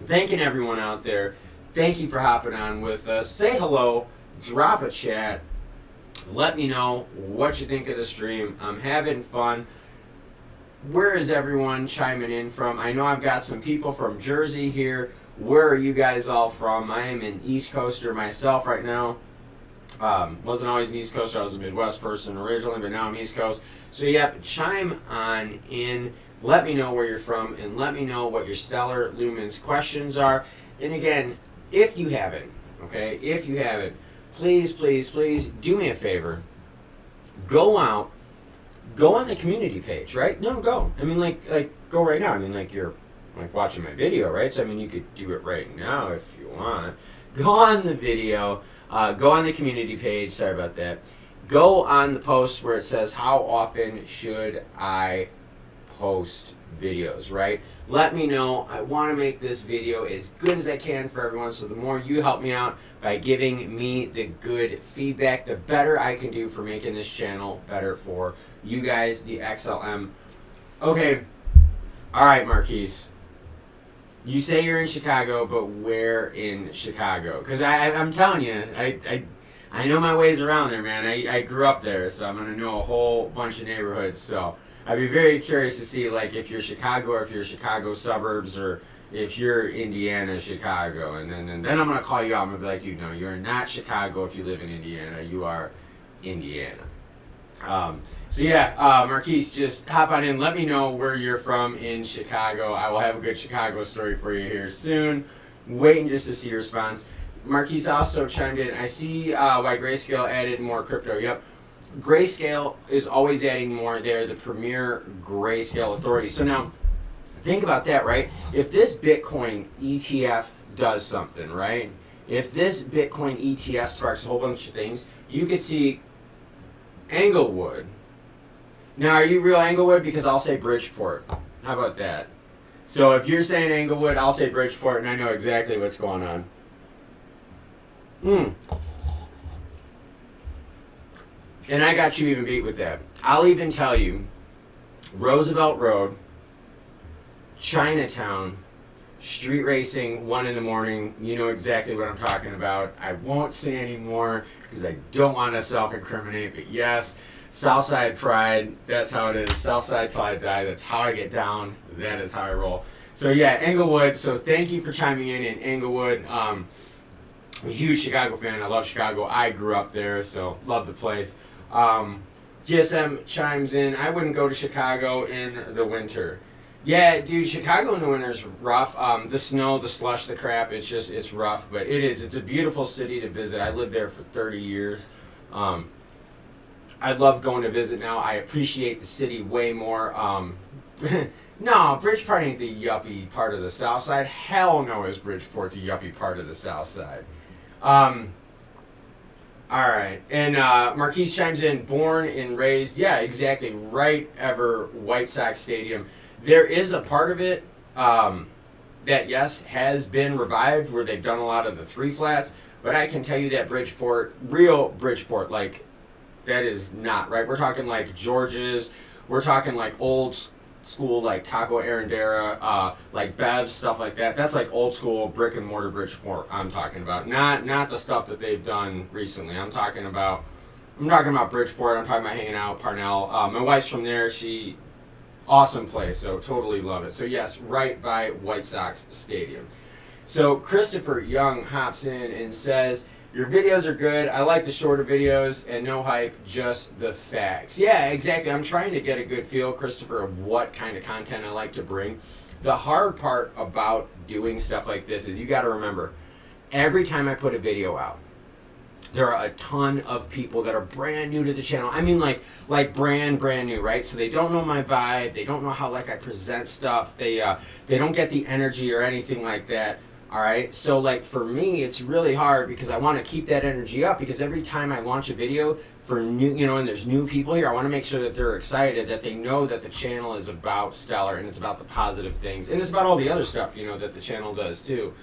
Thanking everyone out there. Thank you for hopping on with us. Say hello. Drop a chat. Let me know what you think of the stream. I'm having fun. Where is everyone chiming in from? I know I've got some people from Jersey here. Where are you guys all from? I am an East Coaster myself right now. Wasn't always an East Coaster. I was a Midwest person originally, but now I'm East Coast. So yep, chime on in. Let me know where you're from, and let me know what your Stellar Lumens questions are. And again, if you haven't, okay, if you haven't, please, please, please do me a favor. Go out. Go on the community page, right? No, go. I mean, like go right now. I mean, like you're like watching my video, right? So I mean, you could do it right now if you want. Go on the video. Go on the community page. Sorry about that. Go on the post where it says, how often should I post videos, right? Let me know. I want to make this video as good as I can for everyone. So the more you help me out by giving me the good feedback, the better I can do for making this channel better for you guys, the XLM. Okay. All right, Marquise. You say you're in Chicago, but where in Chicago? Because I'm telling you, I know my ways around there, man. I grew up there, so I'm going to know a whole bunch of neighborhoods. So I'd be very curious to see, like, if you're Chicago or if you're Chicago suburbs or if you're Indiana, Chicago. And then I'm going to call you out. I'm going to be like, dude, no, you're not Chicago if you live in Indiana. You are Indiana. So yeah, Marquise, just hop on in. Let me know where you're from in Chicago. I will have a good Chicago story for you here soon. Waiting just to see your response. Marquise also chimed in. I see why Grayscale added more crypto. Yep. Grayscale is always adding more. They're the premier Grayscale authority. So now, think about that, right? If this Bitcoin ETF does something, right? If this Bitcoin ETF sparks a whole bunch of things, you could see Englewood. Now, are you real Englewood? Because I'll say Bridgeport. How about that? So if you're saying Englewood, I'll say Bridgeport, and I know exactly what's going on. And I got you even beat with that. I'll even tell you, Roosevelt Road, Chinatown, street racing, 1 in the morning. You know exactly what I'm talking about. I won't say any more because I don't want to self-incriminate. But yes, Southside Pride, that's how it is. Southside till I die. That's how I get down. That is how I roll. So yeah, Englewood. So thank you for chiming in Englewood. I'm a huge Chicago fan. I love Chicago. I grew up there, so love the place. GSM chimes in. I wouldn't go to Chicago in the winter. Yeah, dude, Chicago in the winter is rough. The snow, the slush, the crap, it's rough, but it is. It's a beautiful city to visit. I lived there for 30 years. I love going to visit now. I appreciate the city way more. No, Bridgeport ain't the yuppie part of the South Side. Hell no is Bridgeport the yuppie part of the South Side. All right, and Marquise chimes in, born and raised. Yeah, exactly, right ever White Sox Stadium. There is a part of it that, yes, has been revived where they've done a lot of the 3 flats, but I can tell you that Bridgeport, real Bridgeport, like, that is not, right? We're talking like George's, we're talking like old school, like Taco Arendera, like Bev's, stuff like that. That's like old school brick and mortar Bridgeport I'm talking about. Not the stuff that they've done recently. I'm talking about Bridgeport. I'm talking about hanging out, Parnell. My wife's from there. Awesome place, so totally love it. So yes, right by White Sox Stadium. So Christopher Young hops in and says, your videos are good. I like the shorter videos and no hype, just the facts. Yeah, exactly. I'm trying to get a good feel, Christopher, of what kind of content I like to bring. The hard part about doing stuff like this is you got to remember, every time I put a video out, there are a ton of people that are brand new to the channel. I mean, like brand new, right? So they don't know my vibe. They don't know how like I present stuff. They don't get the energy or anything like that. All right. So like for me, it's really hard because I want to keep that energy up because every time I launch a video for new, and there's new people here, I want to make sure that they're excited, that they know that the channel is about Stellar and it's about the positive things and it's about all the other stuff, that the channel does too.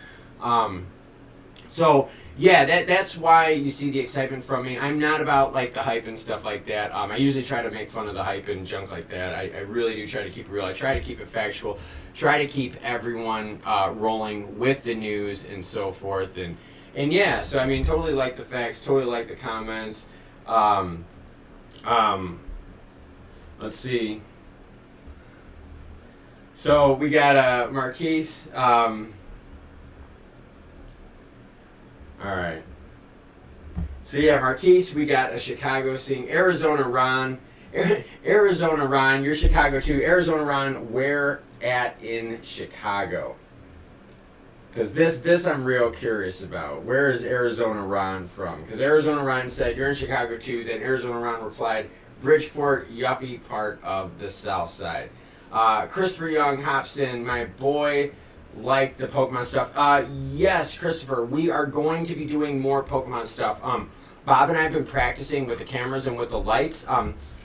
So yeah, that's why you see the excitement from me. I'm not about like the hype and stuff like that. I usually try to make fun of the hype and junk like that. I really do try to keep it real. I try to keep it factual. Try to keep everyone rolling with the news and so forth. And yeah, so I mean, totally like the facts. Totally like the comments. Um, let's see. So we got Marquise. All right. So yeah, Marquise, we got a Chicago scene. Arizona Ron. Arizona Ron, you're Chicago too. Arizona Ron, where at in Chicago? Because this I'm real curious about. Where is Arizona Ron from? Because Arizona Ron said, you're in Chicago too. Then Arizona Ron replied, Bridgeport, yuppie part of the South Side. Christopher Young hops in. My boy like the Pokemon stuff. Yes, Christopher, we are going to be doing more Pokemon stuff. Bob and I have been practicing with the cameras and with the lights.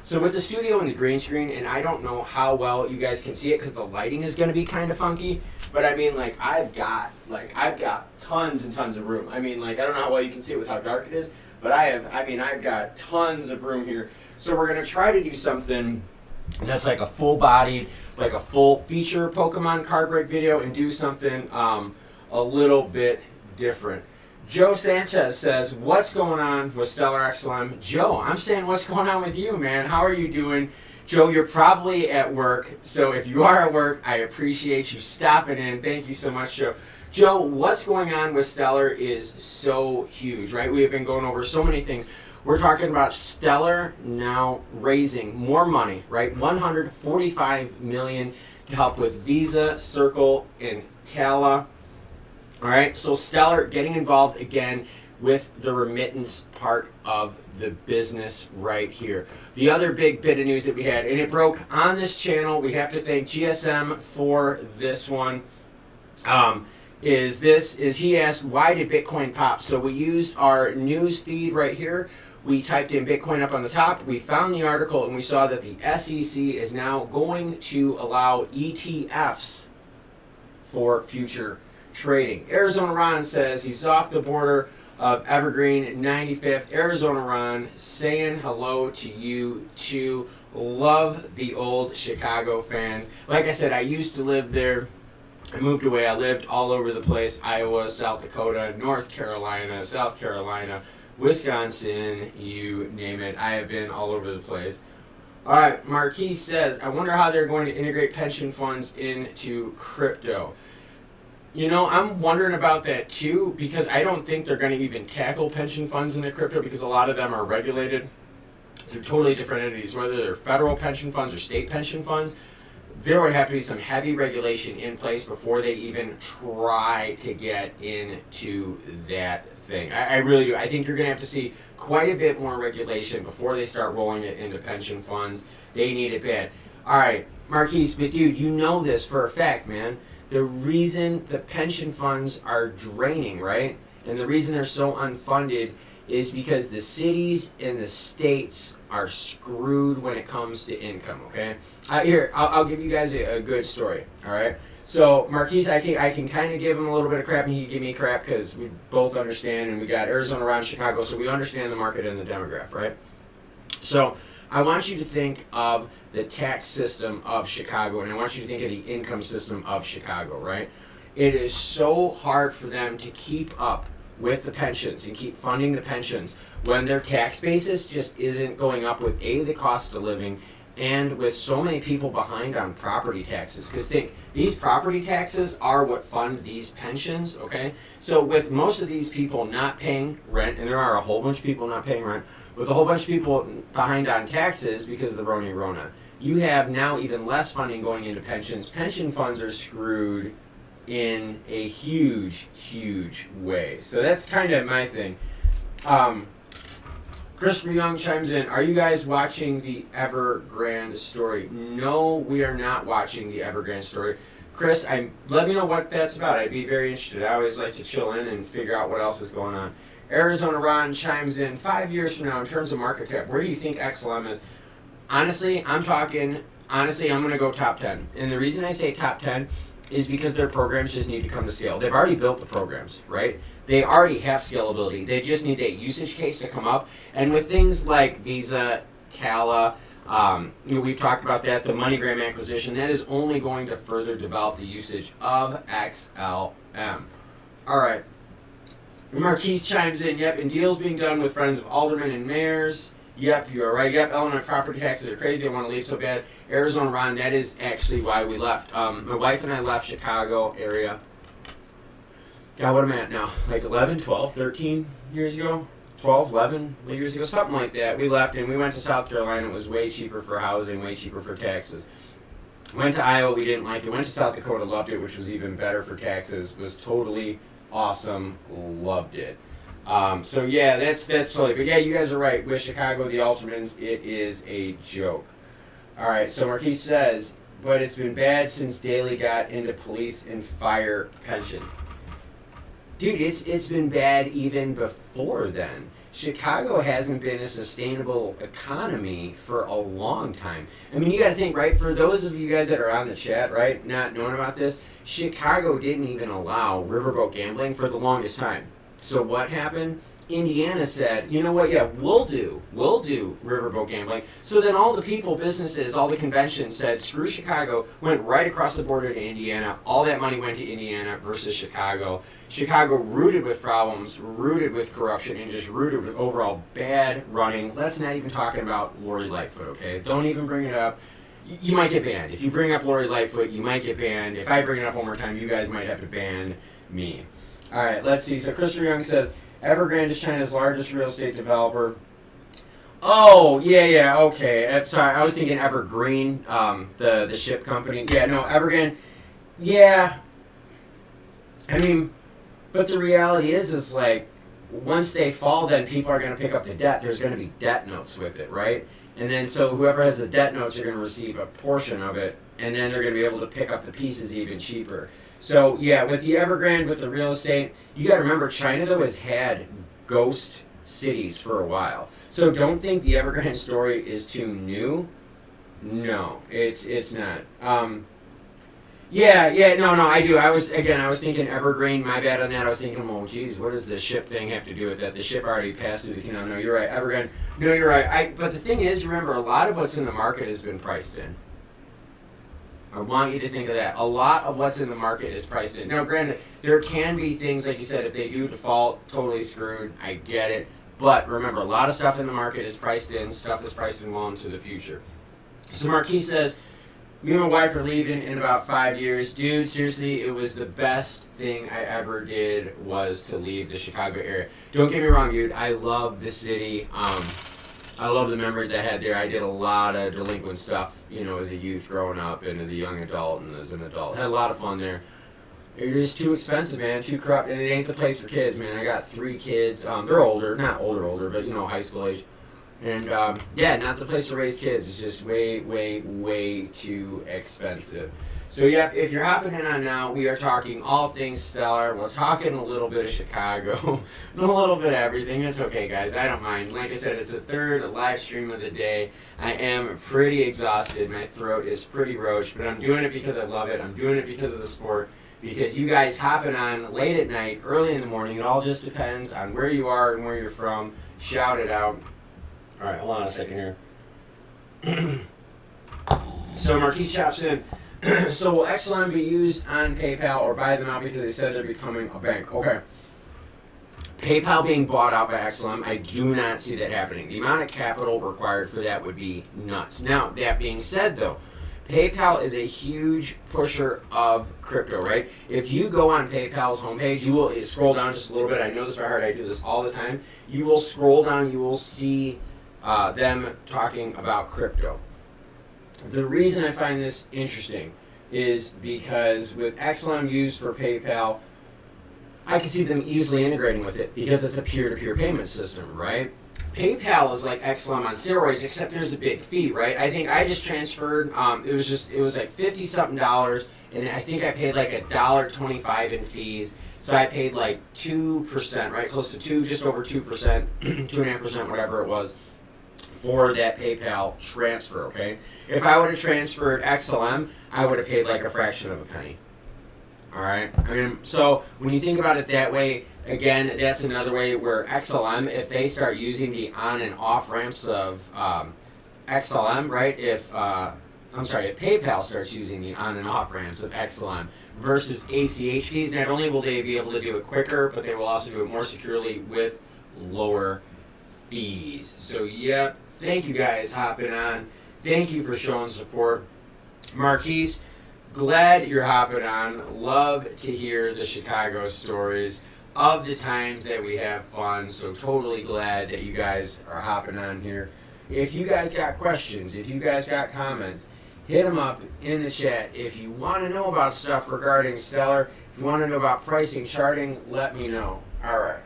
So with the studio and the green screen, and I don't know how well you guys can see it because the lighting is going to be kind of funky. But I mean, like I've got tons and tons of room. I mean, like I don't know how well you can see it with how dark it is, but I've got tons of room here. So we're gonna try to do something that's like a full-bodied, like a full feature Pokemon card break video, and do something a little bit different. Joe Sanchez says, what's going on with Stellar XLM? Joe, I'm saying what's going on with you, man? How are you doing? Joe, you're probably at work, so if you are at work, I appreciate you stopping in. Thank you so much, Joe. Joe, what's going on with Stellar is so huge, right? We have been going over so many things. We're talking about Stellar now raising more money, right? $145 million to help with Visa, Circle, and Tala. All right, so Stellar getting involved again with the remittance part of the business right here. The other big bit of news that we had, and it broke on this channel, we have to thank GSM for this one, is he asked, why did Bitcoin pop? So we used our news feed right here. We typed in Bitcoin up on the top. We found the article, and we saw that the SEC is now going to allow ETFs for future trading. Arizona Ron says he's off the border of Evergreen 95th. Arizona Ron saying hello to you too. Love the old Chicago fans. Like I said, I used to live there. I moved away. I lived all over the place. Iowa, South Dakota, North Carolina, South Carolina, Wisconsin, you name it. I have been all over the place. All right, Marquis says, I wonder how they're going to integrate pension funds into crypto. You know, I'm wondering about that too, because I don't think they're going to even tackle pension funds into crypto, because a lot of them are regulated through totally different entities, whether they're federal pension funds or state pension funds. There would have to be some heavy regulation in place before they even try to get into that thing. I really do. I think you're going to have to see quite a bit more regulation before they start rolling it into pension funds. They need it bad. All right, Marquise, but dude, you know this for a fact, man. The reason the pension funds are draining, right, and the reason they're so unfunded is because the cities and the states are screwed when it comes to income, okay? Here, I'll give you guys a good story, all right? So, Marquise, I can kind of give him a little bit of crap, and he can give me crap because we both understand, and we got Arizona around Chicago, so we understand the market and the demographic, right? So, I want you to think of the tax system of Chicago, and I want you to think of the income system of Chicago, right? It is so hard for them to keep up with the pensions and keep funding the pensions when their tax basis just isn't going up with the cost of living, and with so many people behind on property taxes. Because think, these property taxes are what fund these pensions, okay? So with most of these people not paying rent, and there are a whole bunch of people not paying rent, with a whole bunch of people behind on taxes because of the Rona, you have now even less funding going into pensions. Pension funds are screwed in a huge, huge way. So that's kind of my thing. Christopher Young chimes in, are you guys watching the Evergrande story? No, we are not watching the Evergrande story. Chris, let me know what that's about. I'd be very interested. I always like to chill in and figure out what else is going on. Arizona Ron chimes in, 5 years from now, in terms of market cap, where do you think XLM is? Honestly, I'm going to go top 10. And the reason I say top 10 is because their programs just need to come to scale. They've already built the programs, right? They already have scalability. They just need a usage case to come up. And with things like Visa, Tala, we've talked about that, the MoneyGram acquisition, that is only going to further develop the usage of XLM. All right. Marquise chimes in, yep, and deals being done with friends of aldermen and mayors. Yep, you are right. Yep, Illinois property taxes are crazy. I want to leave so bad. Arizona, Ron, that is actually why we left. My wife and I left Chicago area. God, what am I at now? Like 11, 12, 13 years ago? 12, 11 years ago? Something like that. We left and we went to South Carolina. It was way cheaper for housing, way cheaper for taxes. Went to Iowa, we didn't like it. Went to South Dakota, loved it, which was even better for taxes. Was totally awesome, loved it. So yeah, that's totally. But yeah, you guys are right. With Chicago, the Aldermans, it is a joke. All right, so Marquise says, but it's been bad since Daley got into police and fire pension. Dude, it's been bad even before then. Chicago hasn't been a sustainable economy for a long time. I mean, you got to think, right? For those of you guys that are on the chat, right, not knowing about this, Chicago didn't even allow riverboat gambling for the longest time. So what happened? Indiana said, you know what, yeah, we'll do riverboat gambling. So then all the people, businesses, all the conventions said, screw Chicago, went right across the border to Indiana. All that money went to Indiana versus Chicago. Chicago rooted with problems, rooted with corruption, and just rooted with overall bad running. Let's not even talking about Lori Lightfoot, okay? Don't even bring it up. You might get banned. If you bring up Lori Lightfoot, you might get banned. If I bring it up one more time, you guys might have to ban me. All right, let's see. So Christopher Young says, Evergrande is China's largest real estate developer. Oh, yeah, okay. I'm sorry, I was thinking Evergreen, the ship company. Yeah, no, Evergrande, yeah. I mean, but the reality is like, once they fall, then people are going to pick up the debt. There's going to be debt notes with it, right? And then so whoever has the debt notes are going to receive a portion of it, and then they're going to be able to pick up the pieces even cheaper. So yeah, with the Evergrande, with the real estate, you got to remember China though has had ghost cities for a while. So don't think the Evergrande story is too new. No, it's not. No, I do. I was thinking Evergreen. My bad on that. I was thinking, well, geez, what does the ship thing have to do with that? The ship already passed through the canal. No, you're right. Evergrande. No, you're right. But the thing is, remember, a lot of what's in the market has been priced in. I want you to think of that. A lot of what's in the market is priced in. Now, granted, there can be things, like you said, if they do default, totally screwed. I get it. But remember, a lot of stuff in the market is priced in. Stuff is priced in well into the future. So Marquis says, me and my wife are leaving in about 5 years. Dude, seriously, it was the best thing I ever did was to leave the Chicago area. Don't get me wrong, dude. I love the city. I love the memories I had there. I did a lot of delinquent stuff, as a youth growing up and as a young adult and as an adult. Had a lot of fun there. It's just too expensive, man. Too corrupt. And it ain't the place for kids, man. I got 3 kids. They're older. Not older, but, high school age. And, not the place to raise kids. It's just way, way, way too expensive. So, yeah, if you're hopping in on now, we are talking all things stellar. We're talking a little bit of Chicago, and a little bit of everything. It's okay, guys. I don't mind. Like I said, it's the third live stream of the day. I am pretty exhausted. My throat is pretty roached, but I'm doing it because I love it. I'm doing it because of the sport, because you guys hopping on late at night, early in the morning. It all just depends on where you are and where you're from. Shout it out. All right, hold on a second here. So Marquise chops in. So will XLM be used on PayPal or buy them out because they said they're becoming a bank? Okay. PayPal being bought out by XLM, I do not see that happening. The amount of capital required for that would be nuts. Now, that being said, though, PayPal is a huge pusher of crypto, right? If you go on PayPal's homepage, you will scroll down just a little bit. I know this by heart. I do this all the time. You will scroll down. You will see them talking about crypto. The reason I find this interesting is because with XLM used for PayPal, I can see them easily integrating with it because it's a peer-to-peer payment system, right? PayPal is like XLM on steroids, except there's a big fee, right? I think I just transferred, it was like $50-something, and I think I paid like $1.25 in fees. So I paid like 2%, right? Close to 2, just over 2%, 2.5%, whatever it was, for that PayPal transfer, okay? If I would have transferred XLM, I would have paid like a fraction of a penny. All right. I mean, so when you think about it that way, again, that's another way where XLM, if they start using the on and off ramps of XLM, right? If PayPal starts using the on and off ramps of XLM versus ACH fees, not only will they be able to do it quicker, but they will also do it more securely with lower fees. So, yep. Thank you guys hopping on. Thank you for showing support. Marquise, glad you're hopping on. Love to hear the Chicago stories of the times that we have fun. So totally glad that you guys are hopping on here. If you guys got questions, if you guys got comments, hit them up in the chat. If you want to know about stuff regarding Stellar, if you want to know about pricing, charting, let me know. All right.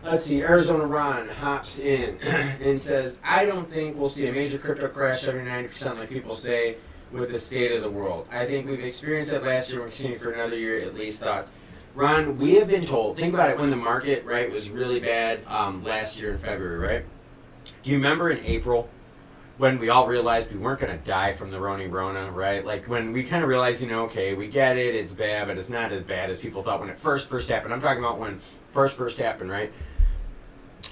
Let's see, Arizona Ron hops in and says, I don't think we'll see a major crypto crash 70-90% like people say with the state of the world. I think we've experienced it last year and we'll continue for another year at least. Thoughts? Ron, we have been told, think about it, when the market, right, was really bad last year in February, right? Do you remember in April when we all realized we weren't going to die from the Rona, right? Like when we kind of realized, okay, we get it, it's bad, but it's not as bad as people thought when it first happened. I'm talking about when first happened, right?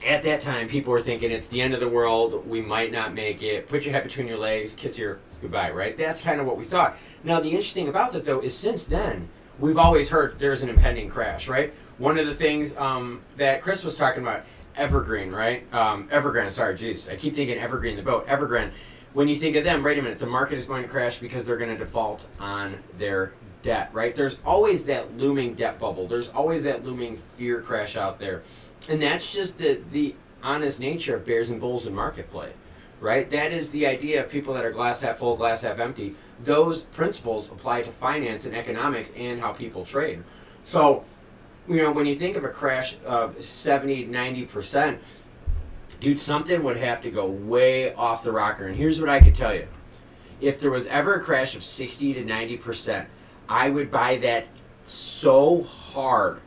At that time, people were thinking it's the end of the world, we might not make it, put your head between your legs, kiss your goodbye, right? That's kind of what we thought. Now, the interesting about that, though, is since then, we've always heard there's an impending crash, right? One of the things that Chris was talking about, Evergreen, right? Evergrande, sorry, geez, I keep thinking Evergreen, the boat. Evergrande, when you think of them, wait a minute, the market is going to crash because they're going to default on their debt, right? There's always that looming debt bubble. There's always that looming fear crash out there. And that's just the honest nature of bears and bulls in market play, right? That is the idea of people that are glass half full, glass half empty. Those principles apply to finance and economics and how people trade. So, when you think of a crash of 70-90%, dude, something would have to go way off the rocker. And here's what I could tell you. If there was ever a crash of 60-90%, I would buy that so hard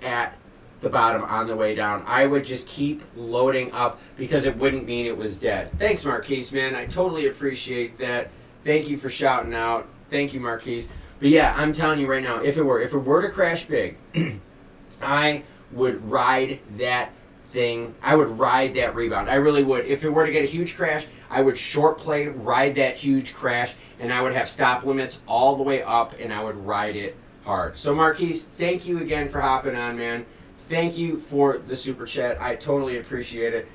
at the bottom on the way down. I would just keep loading up because it wouldn't mean it was dead. Thanks, Marquise, man. I totally appreciate that. Thank you for shouting out. Thank you, Marquise. But yeah, I'm telling you right now, if it were to crash big, I would ride that thing. I would ride that rebound. I really would. If it were to get a huge crash, I would short play, ride that huge crash, and I would have stop limits all the way up, and I would ride it hard. So, Marquise, thank you again for hopping on, man. Thank you for the super chat. I totally appreciate it.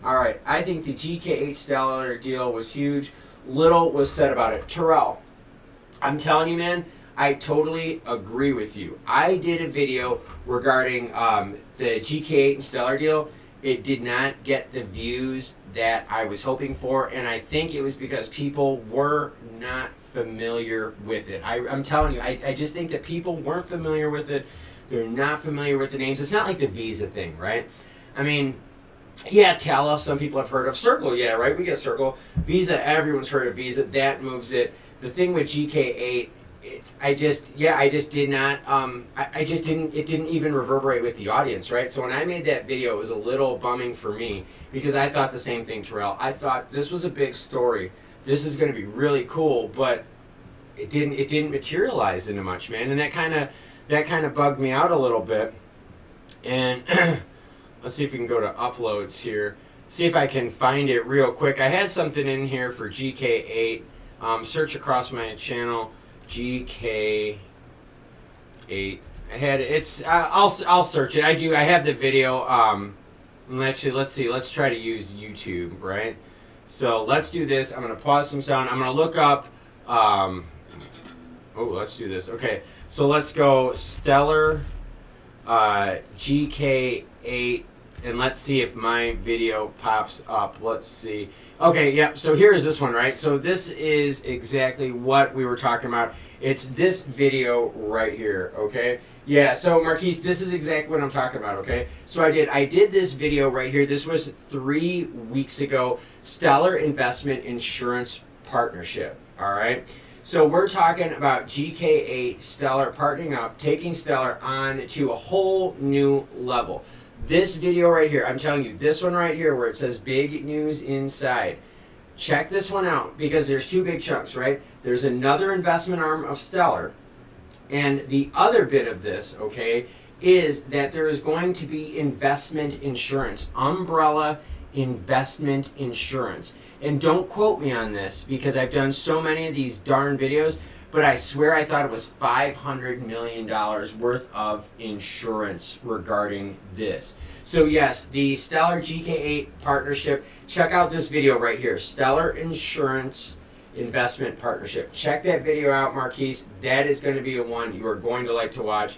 All right, I think the GK8 Stellar deal was huge. Little was said about it. Terrell, I'm telling you, man, I totally agree with you. I did a video regarding the GK8 and Stellar deal. It did not get the views that I was hoping for, and I think it was because people were not familiar with it. I'm telling you, I just think that people weren't familiar with it. They're not familiar with the names. It's not like the Visa thing, right? I mean, yeah, Tala, some people have heard of. Circle, yeah, right? We get Circle. Visa, everyone's heard of Visa. That moves it. The thing with GK8, it didn't even reverberate with the audience, right? So when I made that video, it was a little bumming for me because I thought the same thing, Terrell. I thought this was a big story. This is going to be really cool, but it didn't materialize into much, man. And that kind of bugged me out a little bit. And let's see if we can go to uploads here. See if I can find it real quick. I had something in here for GK8. Search across my channel, GK8. I had it's. I'll search it. I have the video. Actually, let's see. Let's try to use YouTube, right? So let's do this. I'm gonna pause some sound. I'm gonna look up. Let's do this. Okay. So let's go Stellar GK8, and let's see if my video pops up. Let's see. Okay, yeah, so here is this one, right? So this is exactly what we were talking about. It's this video right here, okay? Yeah, so Marquise, this is exactly what I'm talking about, okay? So I did this video right here. This was 3 weeks ago, Stellar Investment Insurance Partnership, all right? So we're talking about GK8 Stellar partnering up, taking Stellar on to a whole new level. This video right here, I'm telling you, this one right here where it says big news inside. Check this one out because there's 2 big chunks, right? There's another investment arm of Stellar And the other bit of this, okay, is that there is going to be investment insurance, umbrella investment insurance. And don't quote me on this because I've done so many of these darn videos, but I swear I thought it was $500 million worth of insurance regarding this. So yes, the Stellar GK8 partnership, check out this video right here, Stellar Insurance Investment Partnership. Check that video out, Marquise. That is going to be a one you are going to like to watch.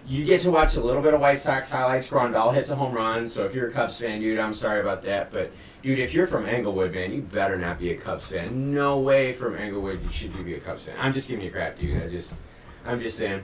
You get to watch a little bit of White Sox highlights. Grandal hits a home run, so if you're a Cubs fan, dude, I'm sorry about that. But, dude, if you're from Englewood, man, you better not be a Cubs fan. No way from Englewood should you be a Cubs fan. I'm just giving you crap, dude. I'm just saying.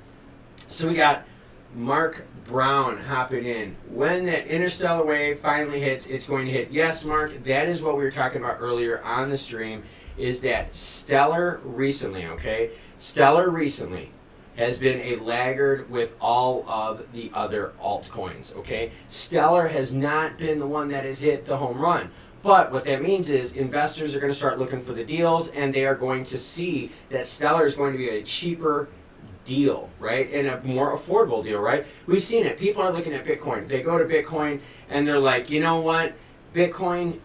So we got Mark Brown hopping in. When that interstellar wave finally hits, it's going to hit. Yes, Mark, that is what we were talking about earlier on the stream, is that Stellar recently, okay? Stellar recently has been a laggard with all of the other altcoins, okay? Stellar has not been the one that has hit the home run. But what that means is investors are going to start looking for the deals, and they are going to see that Stellar is going to be a cheaper deal, right? And a more affordable deal, right? We've seen it. People are looking at Bitcoin. They go to Bitcoin, and they're like, you know what? Bitcoin,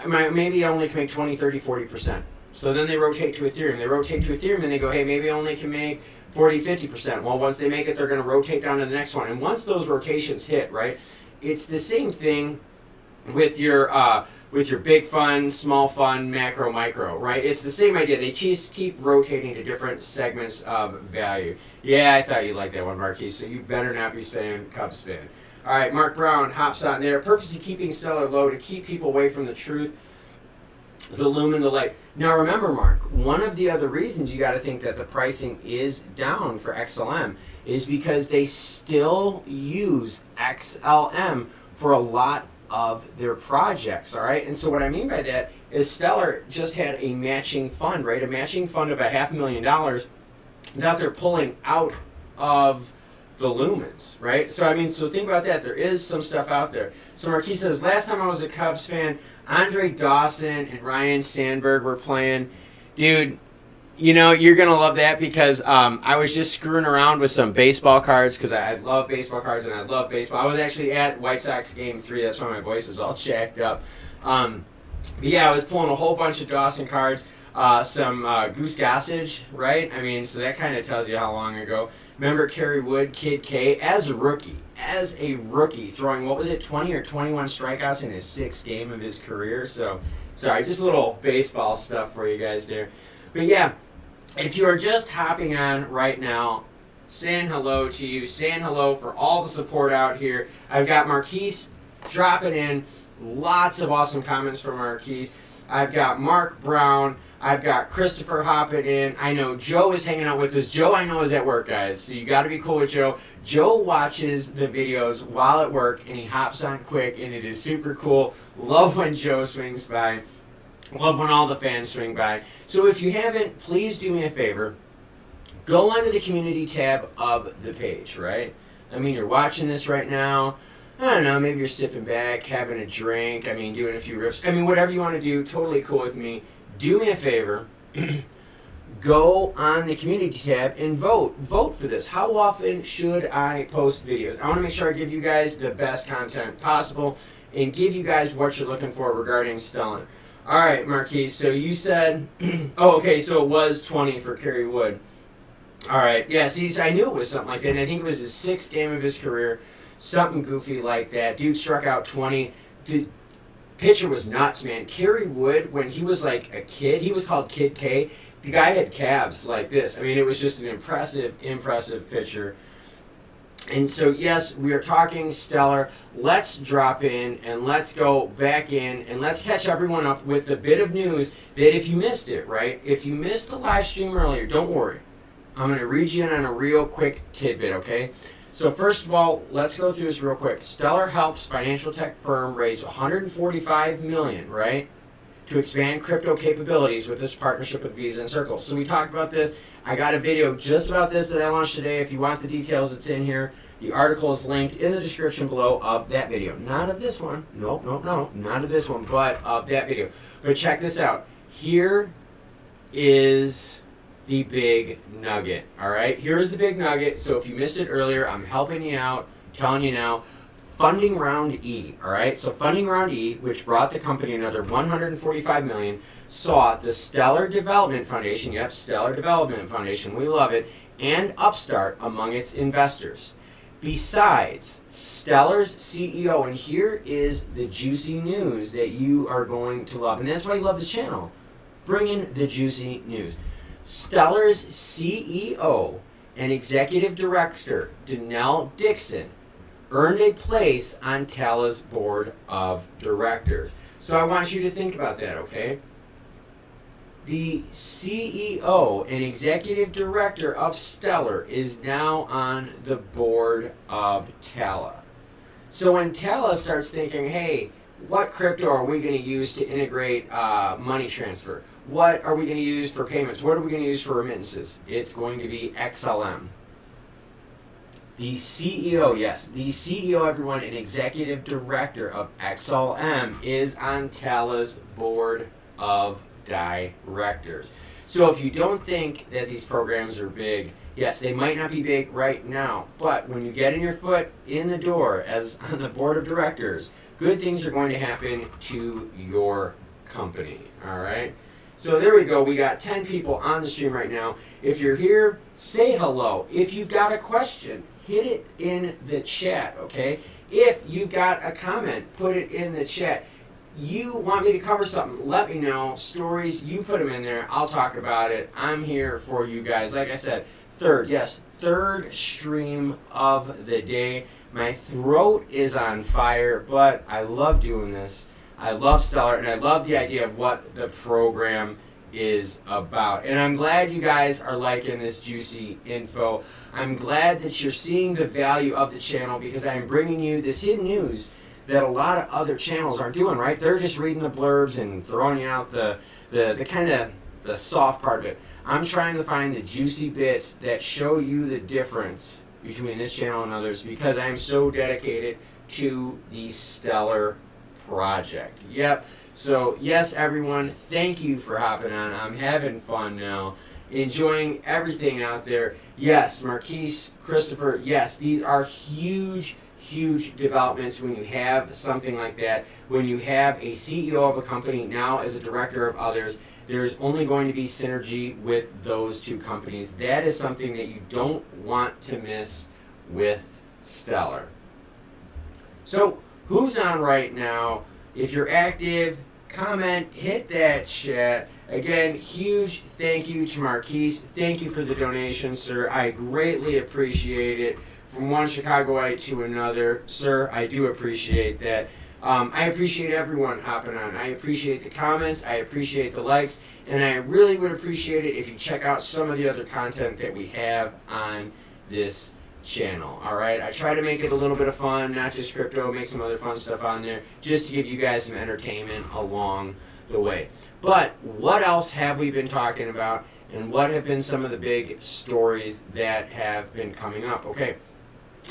maybe I only can make 20, 30, 40%. So then they rotate to Ethereum. They rotate to Ethereum, and they go, hey, maybe I only can make 40, 50%. Well, once they make it, they're going to rotate down to the next one. And once those rotations hit, right, it's the same thing with your big fund, small fund, macro, micro, right? It's the same idea. They just keep rotating to different segments of value. Yeah, I thought you liked that one, Marquis, so you better not be saying Cubs fan. All right, Mark Brown hops on there. Purposely keeping Stellar low to keep people away from the truth, the lumen, the light. Now remember, Mark, one of the other reasons you got to think that the pricing is down for XLM is because they still use XLM for a lot of their projects, all right? And so what I mean by that is Stellar just had a matching fund, right? A matching fund of about $500,000 that they're pulling out of the lumens, right? So, I mean, so think about that. There is some stuff out there. So Marquis says, last time I was a Cubs fan, Andre Dawson and Ryan Sandberg were playing. Dude, you know, you're going to love that because I was just screwing around with some baseball cards because I love baseball cards and I love baseball. I was actually at White Sox Game 3. That's why my voice is all jacked up. Yeah, I was pulling a whole bunch of Dawson cards, some Goose Gossage, right? I mean, so that kind of tells you how long ago. Remember Kerry Wood, Kid K, as a rookie, throwing, what was it, 20 or 21 strikeouts in his 6th game of his career. So, sorry, just a little baseball stuff for you guys there. But yeah, if you are just hopping on right now, saying hello to you, saying hello for all the support out here. I've got Marquise dropping in, lots of awesome comments from Marquise. I've got Mark Brown. I've got Christopher hopping in. I know Joe is hanging out with us. Joe, I know, is at work, guys, so you got to be cool with Joe. Joe watches the videos while at work, and he hops on quick, and it is super cool. Love when Joe swings by. Love when all the fans swing by. So if you haven't, please do me a favor. Go onto the community tab of the page, right? I mean, you're watching this right now. I don't know, maybe you're sipping back, having a drink, I mean, doing a few rips. I mean, whatever you want to do, totally cool with me. Do me a favor. Go on the community tab and vote. Vote for this. How often should I post videos? I want to make sure I give you guys the best content possible and give you guys what you're looking for regarding Stellar. All right, Marquise, so you said, oh, okay, so it was 20 for Kerry Wood. All right, yeah, see, so I knew it was something like that, and I think it was his 6th game of his career, something goofy like that. Dude struck out 20. The pitcher was nuts, man. Kerry Wood, when he was like a kid, he was called Kid K. The guy had calves like this. I mean, it was just an impressive pitcher. And so, yes, we are talking Stellar. Let's drop in and let's go back in and let's catch everyone up with the bit of news that if you missed it, right? If you missed the live stream earlier, don't worry. I'm going to read you in on a real quick tidbit, okay? So first of all, let's go through this real quick. Stellar helps financial tech firm raise $145 million, right, to expand crypto capabilities with this partnership with Visa and Circle. So we talked about this. I got a video just about this that I launched today. If you want the details, it's in here. The article is linked in the description below of that video. Not of this one. Nope, not of this one, but of that video. But check this out. Here is the big nugget. All right, here's the big nugget. So if you missed it earlier, I'm helping you out, telling you now. Funding round E. All right, so funding round E, which brought the company another $145 million, saw the Stellar Development Foundation. Yep, Stellar Development Foundation. We love it. And Upstart among its investors. Besides, Stellar's CEO, and here is the juicy news that you are going to love, and that's why you love this channel, bringing the juicy news. Stellar's CEO and Executive Director, Danelle Dixon, earned a place on Tela's board of directors. So I want you to think about that, okay? The CEO and Executive Director of Stellar is now on the board of Tela. So when Tela starts thinking, hey, what crypto are we going to use to integrate money transfer? What are we going to use for payments? What are we going to use for remittances? It's going to be XLM. The CEO, yes, the CEO, everyone, and Executive Director of XLM is on Tela's board of directors. So if you don't think that these programs are big, yes, they might not be big right now, but when you get in your foot in the door as on the board of directors, good things are going to happen to your company, all right? So there we go. We got 10 people on the stream right now. If you're here, say hello. If you've got a question, hit it in the chat, okay? If you've got a comment, put it in the chat. You want me to cover something, let me know. Stories, you put them in there. I'll talk about it. I'm here for you guys. Like I said, third stream of the day. My throat is on fire, but I love doing this. I love Stellar, and I love the idea of what the program is about. And I'm glad you guys are liking this juicy info. I'm glad that you're seeing the value of the channel because I'm bringing you this hidden news that a lot of other channels aren't doing, right? They're just reading the blurbs and throwing you out the kind of the soft part of it. I'm trying to find the juicy bits that show you the difference between this channel and others because I'm so dedicated to the Stellar project. Yep. So yes, everyone, thank you for hopping on. I'm having fun now, enjoying everything out there. Yes, Marquise, Christopher, yes, these are huge developments when you have something like that. When you have a CEO of a company now as a director of others, there's only going to be synergy with those two companies. That is something that you don't want to miss with Stellar. So who's on right now? If you're active, comment, hit that chat. Again, huge thank you to Marquise. Thank you for the donation, sir. I greatly appreciate it. From one Chicagoite to another, sir, I do appreciate that. I appreciate everyone hopping on. I appreciate the comments. I appreciate the likes. And I really would appreciate it if you check out some of the other content that we have on this channel. All right, I try to make it a little bit of fun, not just crypto, make some other fun stuff on there, just to give you guys some entertainment along the way. But what else have we been talking about, and what have been some of the big stories that have been coming up? Okay,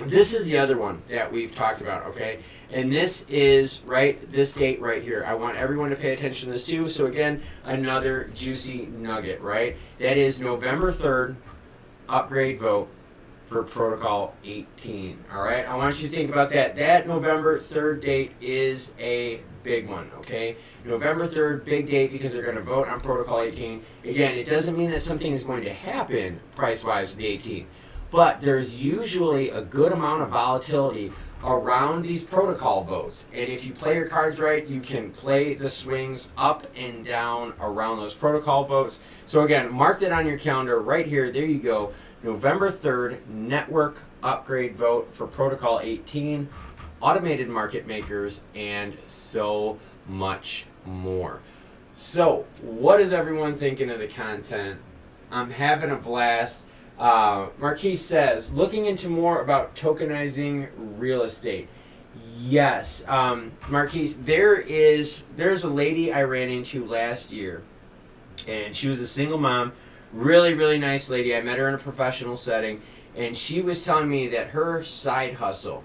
this is the other one that we've talked about, okay? And this is this date right here. I want everyone to pay attention to this too. So again, another juicy nugget, right? That is November 3rd, upgrade vote for Protocol 18, all right? I want you to think about that. That November 3rd date is a big one, okay? November 3rd, big date because they're going to vote on Protocol 18. Again, it doesn't mean that something is going to happen price-wise the 18th, but there's usually a good amount of volatility around these protocol votes. And if you play your cards right, you can play the swings up and down around those protocol votes. So again, mark that on your calendar right here. There you go. November 3rd, network upgrade vote for Protocol 18, automated market makers, and so much more. So, what is everyone thinking of the content? I'm having a blast. Marquise says, looking into more about tokenizing real estate. Yes, Marquise, there's a lady I ran into last year, and she was a single mom. Really nice lady. I met her in a professional setting, and she was telling me that her side hustle,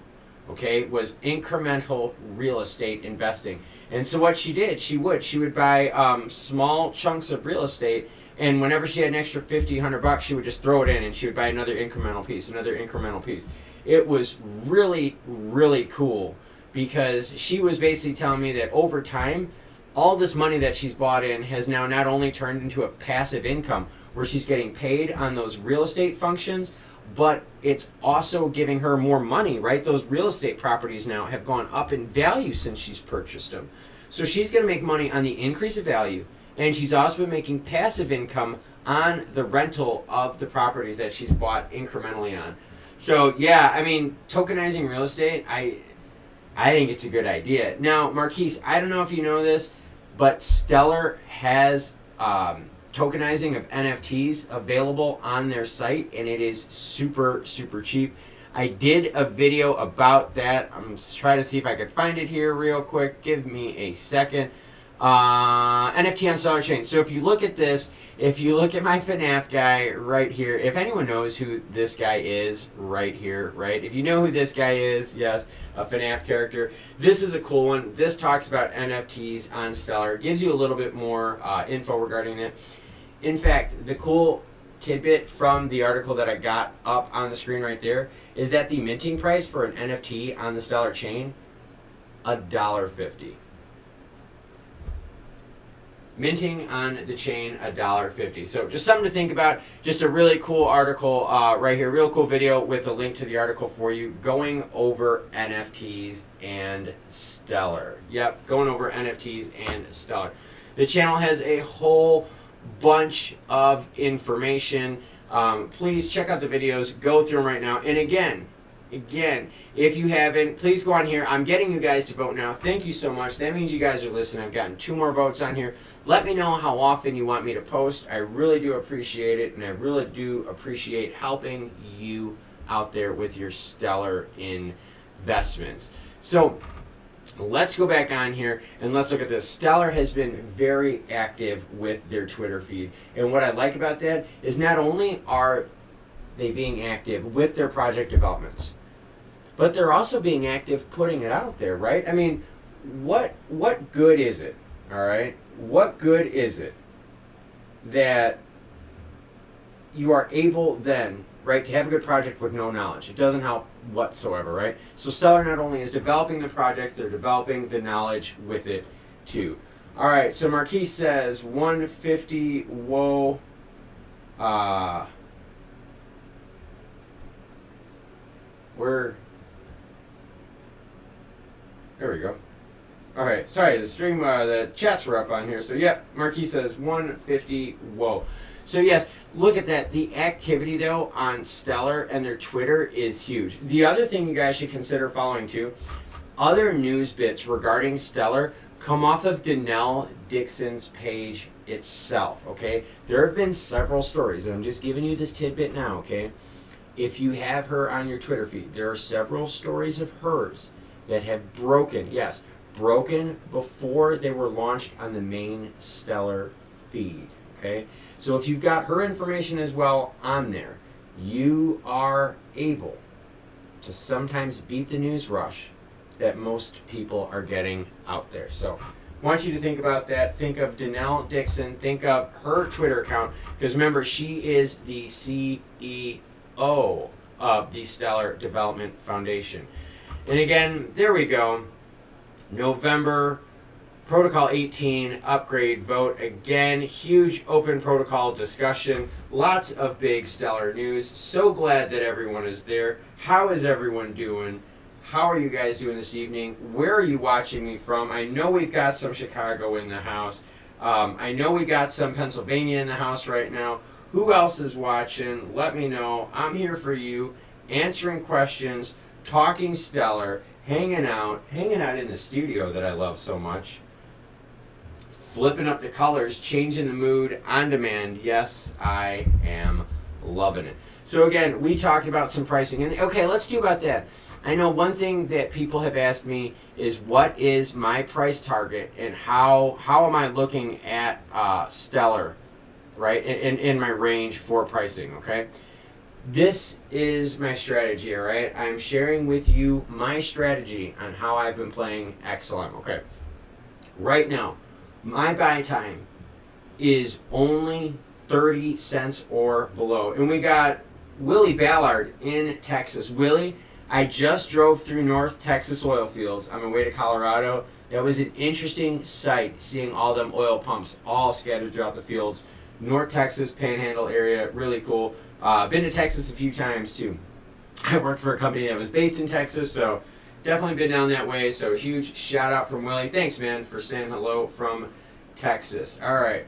okay, was incremental real estate investing. And so what she did, she would buy small chunks of real estate, And whenever she had an extra 50, $100, she would just throw it in and she would buy another incremental piece, another incremental piece. It was really, really cool because she was basically telling me that over time, all this money that she's bought in has now not only turned into a passive income where she's getting paid on those real estate functions, but it's also giving her more money, right? Those real estate properties now have gone up in value since she's purchased them. So she's going to make money on the increase of value, and she's also been making passive income on the rental of the properties that she's bought incrementally on. So yeah, I mean, tokenizing real estate, I think it's a good idea. Now, Marquise, I don't know if you know this, but Stellar has tokenizing of NFTs available on their site, and it is super, super cheap. I did a video about that. I'm trying to see if I could find it here real quick. Give me a second. NFT on Stellar Chain. So if you look at this, if you look at my FNAF guy right here, if anyone knows who this guy is right here, right? If you know who this guy is, yes, a FNAF character. This is a cool one. This talks about NFTs on Stellar. It gives you a little bit more info regarding it. In fact, the cool tidbit from the article that I got up on the screen right there is that the minting price for an NFT on the Stellar chain, $1.50. Minting on the chain, $1.50. So just something to think about. Just a really cool article right here. Real cool video with a link to the article for you going over NFTs and Stellar. Yep, going over NFTs and Stellar. The channel has a whole bunch of information. Please check out the videos. Go through them right now. And again, if you haven't, please go on here. I'm getting you guys to vote now. Thank you so much. That means you guys are listening. I've gotten 2 more votes on here. Let me know how often you want me to post. I really do appreciate it, and I really do appreciate helping you out there with your Stellar investments. So let's go back on here and let's look at this. Stellar has been very active with their Twitter feed. And what I like about that is not only are they being active with their project developments, but they're also being active putting it out there, right? I mean, what good is it, all right? What good is it that you are able then, right, to have a good project with no knowledge? It doesn't help whatsoever, right? So Stellar not only is developing the project, they're developing the knowledge with it too. All right, so Marquis says 150, whoa. There we go. All right, sorry, the stream, the chats were up on here. So, yeah, Marquis says 150, whoa. So, yes, look at that. The activity, though, on Stellar and their Twitter is huge. The other thing you guys should consider following, too, other news bits regarding Stellar come off of Danelle Dixon's page itself, okay? There have been several stories, and I'm just giving you this tidbit now, okay? If you have her on your Twitter feed, there are several stories of hers that have broken before they were launched on the main Stellar feed, okay? So if you've got her information as well on there, you are able to sometimes beat the news rush that most people are getting out there. So I want you to think about that. Think of Danelle Dixon. Think of her Twitter account, because remember, she is the CEO of the Stellar Development Foundation. And again, there we go. November, Protocol 18, upgrade vote. Again, huge open protocol discussion. Lots of big Stellar news. So glad that everyone is there. How is everyone doing? How are you guys doing this evening? Where are you watching me from? I know we've got some Chicago in the house. I know we got some Pennsylvania in the house right now. Who else is watching? Let me know. I'm here for you, answering questions, talking Stellar, hanging out in the studio that I love so much. Flipping up the colors, changing the mood on demand. Yes, I am loving it. So again, we talked about some pricing. And okay, let's do about that. I know one thing that people have asked me is what is my price target and how am I looking at Stellar, right, in my range for pricing, okay? This is my strategy, all right? I'm sharing with you my strategy on how I've been playing XLM, okay? Right now, my buy time is only 30 cents or below. And we got Willie Ballard in Texas. Willie, I just drove through North Texas oil fields on my way to Colorado. That was an interesting sight, seeing all them oil pumps all scattered throughout the fields. North Texas Panhandle area, really cool. Been to Texas a few times too. I worked for a company that was based in Texas, so definitely been down that way. So huge shout out from Willie. Thanks, man, for saying hello from Texas. All right.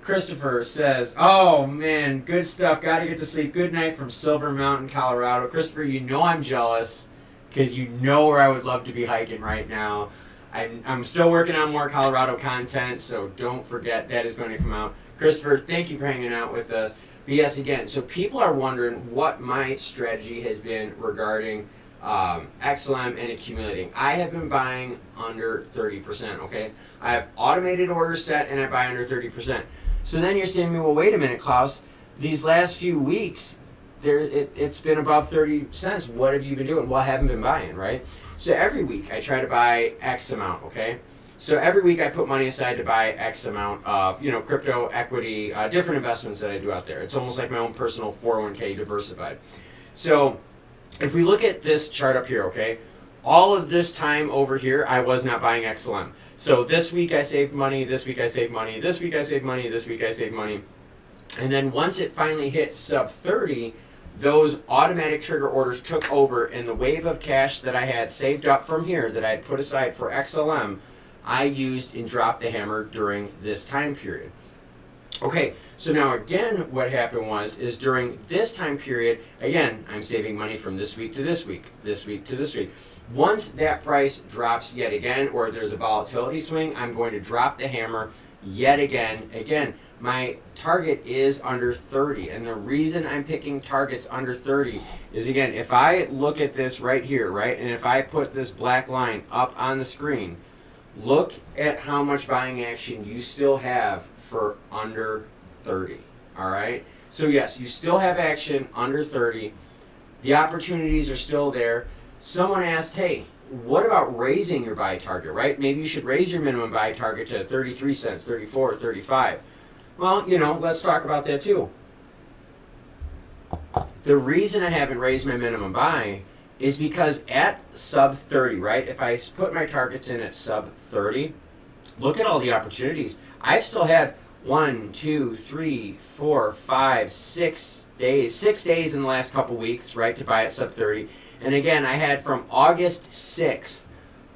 Christopher says, oh man, good stuff. Got to get to sleep. Good night from Silver Mountain, Colorado. Christopher, you know I'm jealous because you know where I would love to be hiking right now. I'm still working on more Colorado content, so don't forget that is going to come out. Christopher, thank you for hanging out with us. But yes, again, so people are wondering what my strategy has been regarding XLM and accumulating. I have been buying under 30%, okay? I have automated orders set and I buy under 30%. So then you're saying to me, well, wait a minute, Klaus. These last few weeks, it's been above 30 cents. What have you been doing? Well, I haven't been buying, right? So every week I try to buy X amount, okay? So every week I put money aside to buy X amount of, crypto, equity, different investments that I do out there. It's almost like my own personal 401k diversified. So if we look at this chart up here, okay, all of this time over here, I was not buying XLM. So this week I saved money, this week I saved money, this week I saved money, this week I saved money. And then once it finally hit sub 30, those automatic trigger orders took over, and the wave of cash that I had saved up from here that I had put aside for XLM, I used and dropped the hammer during this time period. Okay, so now again what happened is during this time period, again, I'm saving money from this week to this week, this week to this week. Once that price drops yet again, or there's a volatility swing, I'm going to drop the hammer yet again. Again, my target is under 30, and the reason I'm picking targets under 30 is, again, if I look at this right here, right, and if I put this black line up on the screen, look at how much buying action you still have for under 30, all right? So yes, you still have action under 30. The opportunities are still there. Someone asked, hey, what about raising your buy target, right? Maybe you should raise your minimum buy target to 33 cents, 34, 35. Well, let's talk about that too. The reason I haven't raised my minimum buy is because at sub 30, right? If I put my targets in at sub 30, look at all the opportunities. I've still had 1, 2, 3, 4, 5, 6 days, 6 days in the last couple weeks, right, to buy at sub 30. And again, I had from August 6th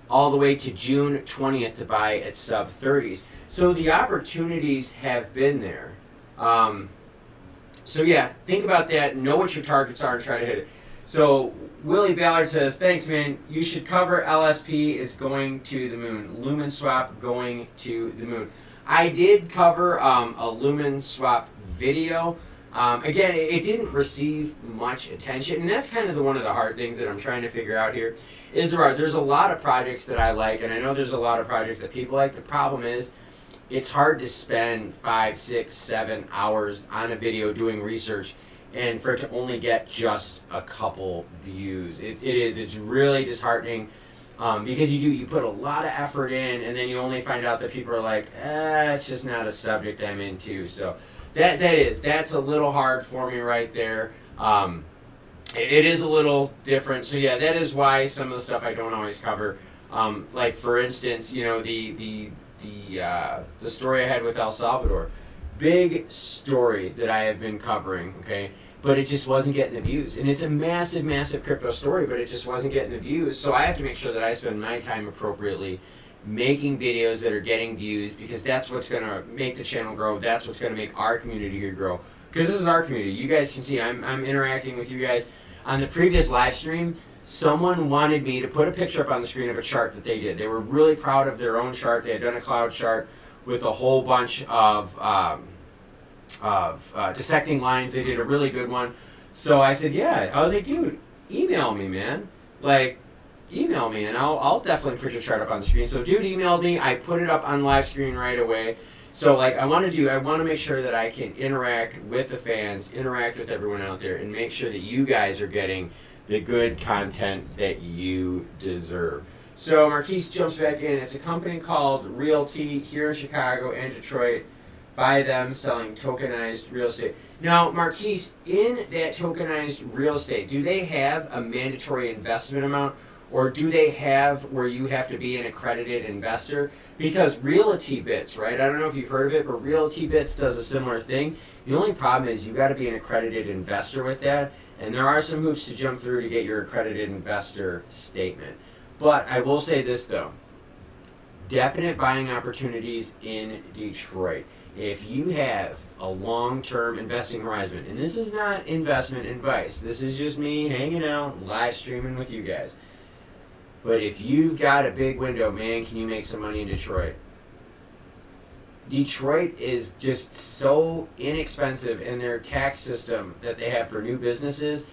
all the way to June 20th to buy at sub 30s. So the opportunities have been there. So yeah, think about that. Know what your targets are and try to hit it. So Willie Ballard says, thanks, man. You should cover LSP is going to the moon. Lumen Swap going to the moon. I did cover a Lumen Swap video. Again, it didn't receive much attention, and that's kind of one of the hard things that I'm trying to figure out here. There's a lot of projects that I like, and I know there's a lot of projects that people like. The problem is, it's hard to spend 5, 6, 7 hours on a video doing research and for it to only get just a couple views. It's really disheartening because you put a lot of effort in, and then you only find out that people are like, it's just not a subject I'm into. So that's a little hard for me right there. It is a little different. So yeah, that is why some of the stuff I don't always cover. Like for instance, the story I had with El Salvador, big story that I have been covering, okay, but it just wasn't getting the views. And it's a massive, massive crypto story, but it just wasn't getting the views. So I have to make sure that I spend my time appropriately making videos that are getting views, because that's what's going to make the channel grow. That's what's going to make our community here grow. Because this is our community. You guys can see I'm interacting with you guys. On the previous live stream, someone wanted me to put a picture up on the screen of a chart that they did. They were really proud of their own chart. They had done a cloud chart with a whole bunch of dissecting lines. They did a really good one. So I said, yeah. I was like, dude, email me, man. Like, email me, and I'll definitely put your chart up on the screen. So dude emailed me. I put it up on live screen right away. So like I want to make sure that I can interact with the fans, interact with everyone out there, and make sure that you guys are getting the good content that you deserve. So Marquise jumps back in. It's a company called Realty here in Chicago and Detroit. by them selling tokenized real estate. Now, Marquise, in that tokenized real estate, do they have a mandatory investment amount, or do they have where you have to be an accredited investor? Because Realty Bits, right? I don't know if you've heard of it, but Realty Bits does a similar thing. The only problem is you got to be an accredited investor with that, and there are some hoops to jump through to get your accredited investor statement. But I will say this though, definite buying opportunities in Detroit. If you have a long-term investing horizon, and this is not investment advice, this is just me hanging out, live streaming with you guys. But if you've got a big window, man, can you make some money in Detroit? Detroit is just so inexpensive in their tax system that they have for new businesses.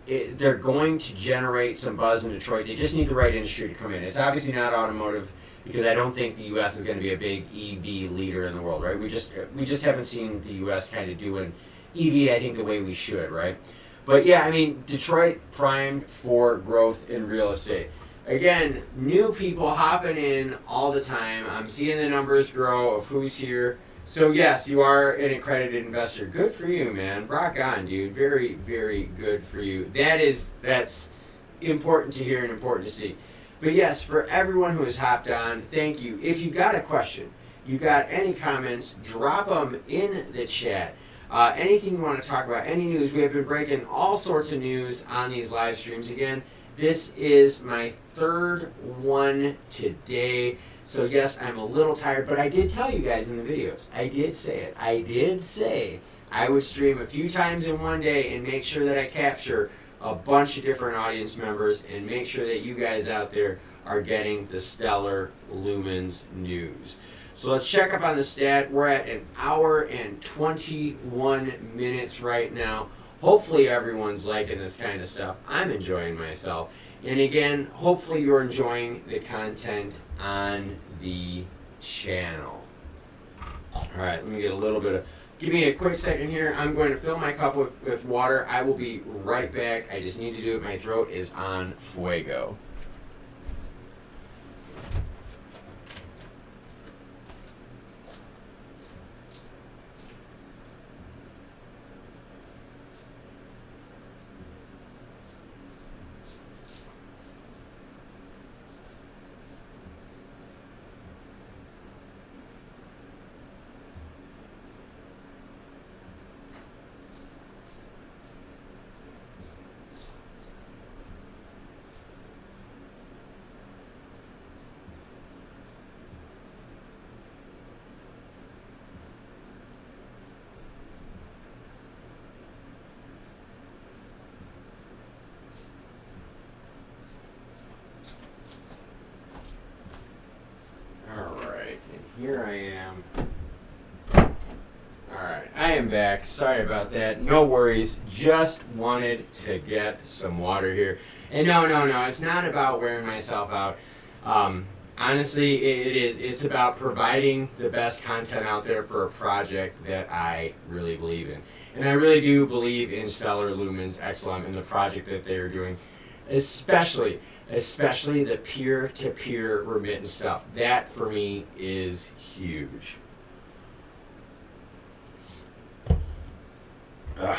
They're going to generate some buzz in Detroit. They just need the right industry to come in. It's obviously not automotive, because I don't think the U.S. is going to be a big EV leader in the world, right? We just haven't seen the U.S. kind of doing EV, I think, the way we should, right? But yeah, I mean, Detroit primed for growth in real estate. Again, new people hopping in all the time. I'm seeing the numbers grow of who's here. So yes, you are an accredited investor. Good for you, man. Rock on, dude. Very, very good for you. That's important to hear and important to see. But yes, for everyone who has hopped on, thank you. If you've got a question, you got any comments, drop them in the chat. Anything you want to talk about, any news. We have been breaking all sorts of news on these live streams. Again, this is my third one today. So yes, I'm a little tired, but I did tell you guys in the videos. I did say it. I did say I would stream a few times in one day and make sure that I capture a bunch of different audience members and make sure that you guys out there are getting the Stellar Lumens news. So let's check up on the stat. We're at an hour and 21 minutes right now. Hopefully everyone's liking this kind of stuff. I'm enjoying myself. And again, hopefully you're enjoying the content on the channel. All right, let me get a little bit of... Give me a quick second here. I'm going to fill my cup with water. I will be right back. I just need to do it. My throat is on fuego. Here I am. Alright, I am back. Sorry about that. No worries. Just wanted to get some water here. And no, it's not about wearing myself out. Honestly, it's about providing the best content out there for a project that I really believe in. And I really do believe in Stellar Lumens XLM and the project that they are doing, especially the peer-to-peer remittance stuff. That, for me, is huge. All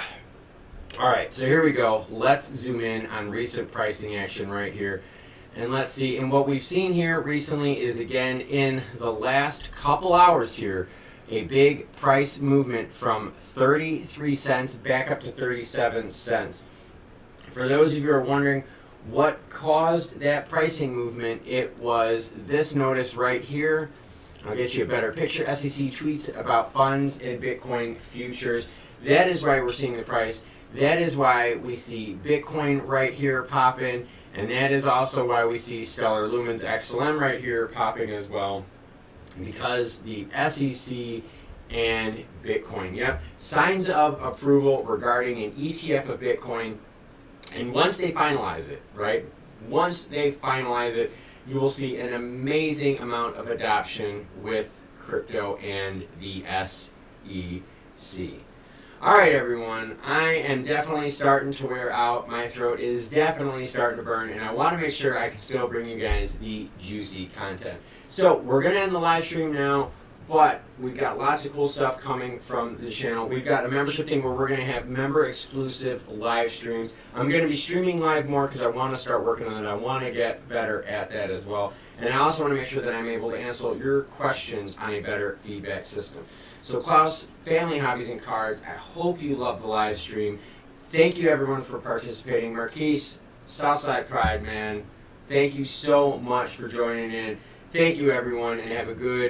right, so here we go. Let's zoom in on recent pricing action right here. And let's see, and what we've seen here recently is, again, in the last couple hours here, a big price movement from 33 cents back up to 37 cents. For those of you who are wondering what caused that pricing movement, it was this notice right here. I'll get you a better picture. SEC tweets about funds and Bitcoin futures. That is why we're seeing the price. That is why we see Bitcoin right here popping. And that is also why we see Stellar Lumens XLM right here popping as well. Because the SEC and Bitcoin. Yep. Signs of approval regarding an ETF of Bitcoin. And once they finalize it, right? Once they finalize it, you will see an amazing amount of adoption with crypto and the SEC. All right, everyone. I am definitely starting to wear out. My throat is definitely starting to burn, and I want to make sure I can still bring you guys the juicy content. So we're going to end the live stream now, But we've got lots of cool stuff coming from the channel. We've got a membership thing where we're going to have member-exclusive live streams. I'm going to be streaming live more because I want to start working on it. I want to get better at that as well. And I also want to make sure that I'm able to answer your questions on a better feedback system. So Klaus, Family Hobbies and Cards, I hope you love the live stream. Thank you everyone for participating. Marquise, Southside Pride, man, thank you so much for joining in. Thank you everyone, and have a good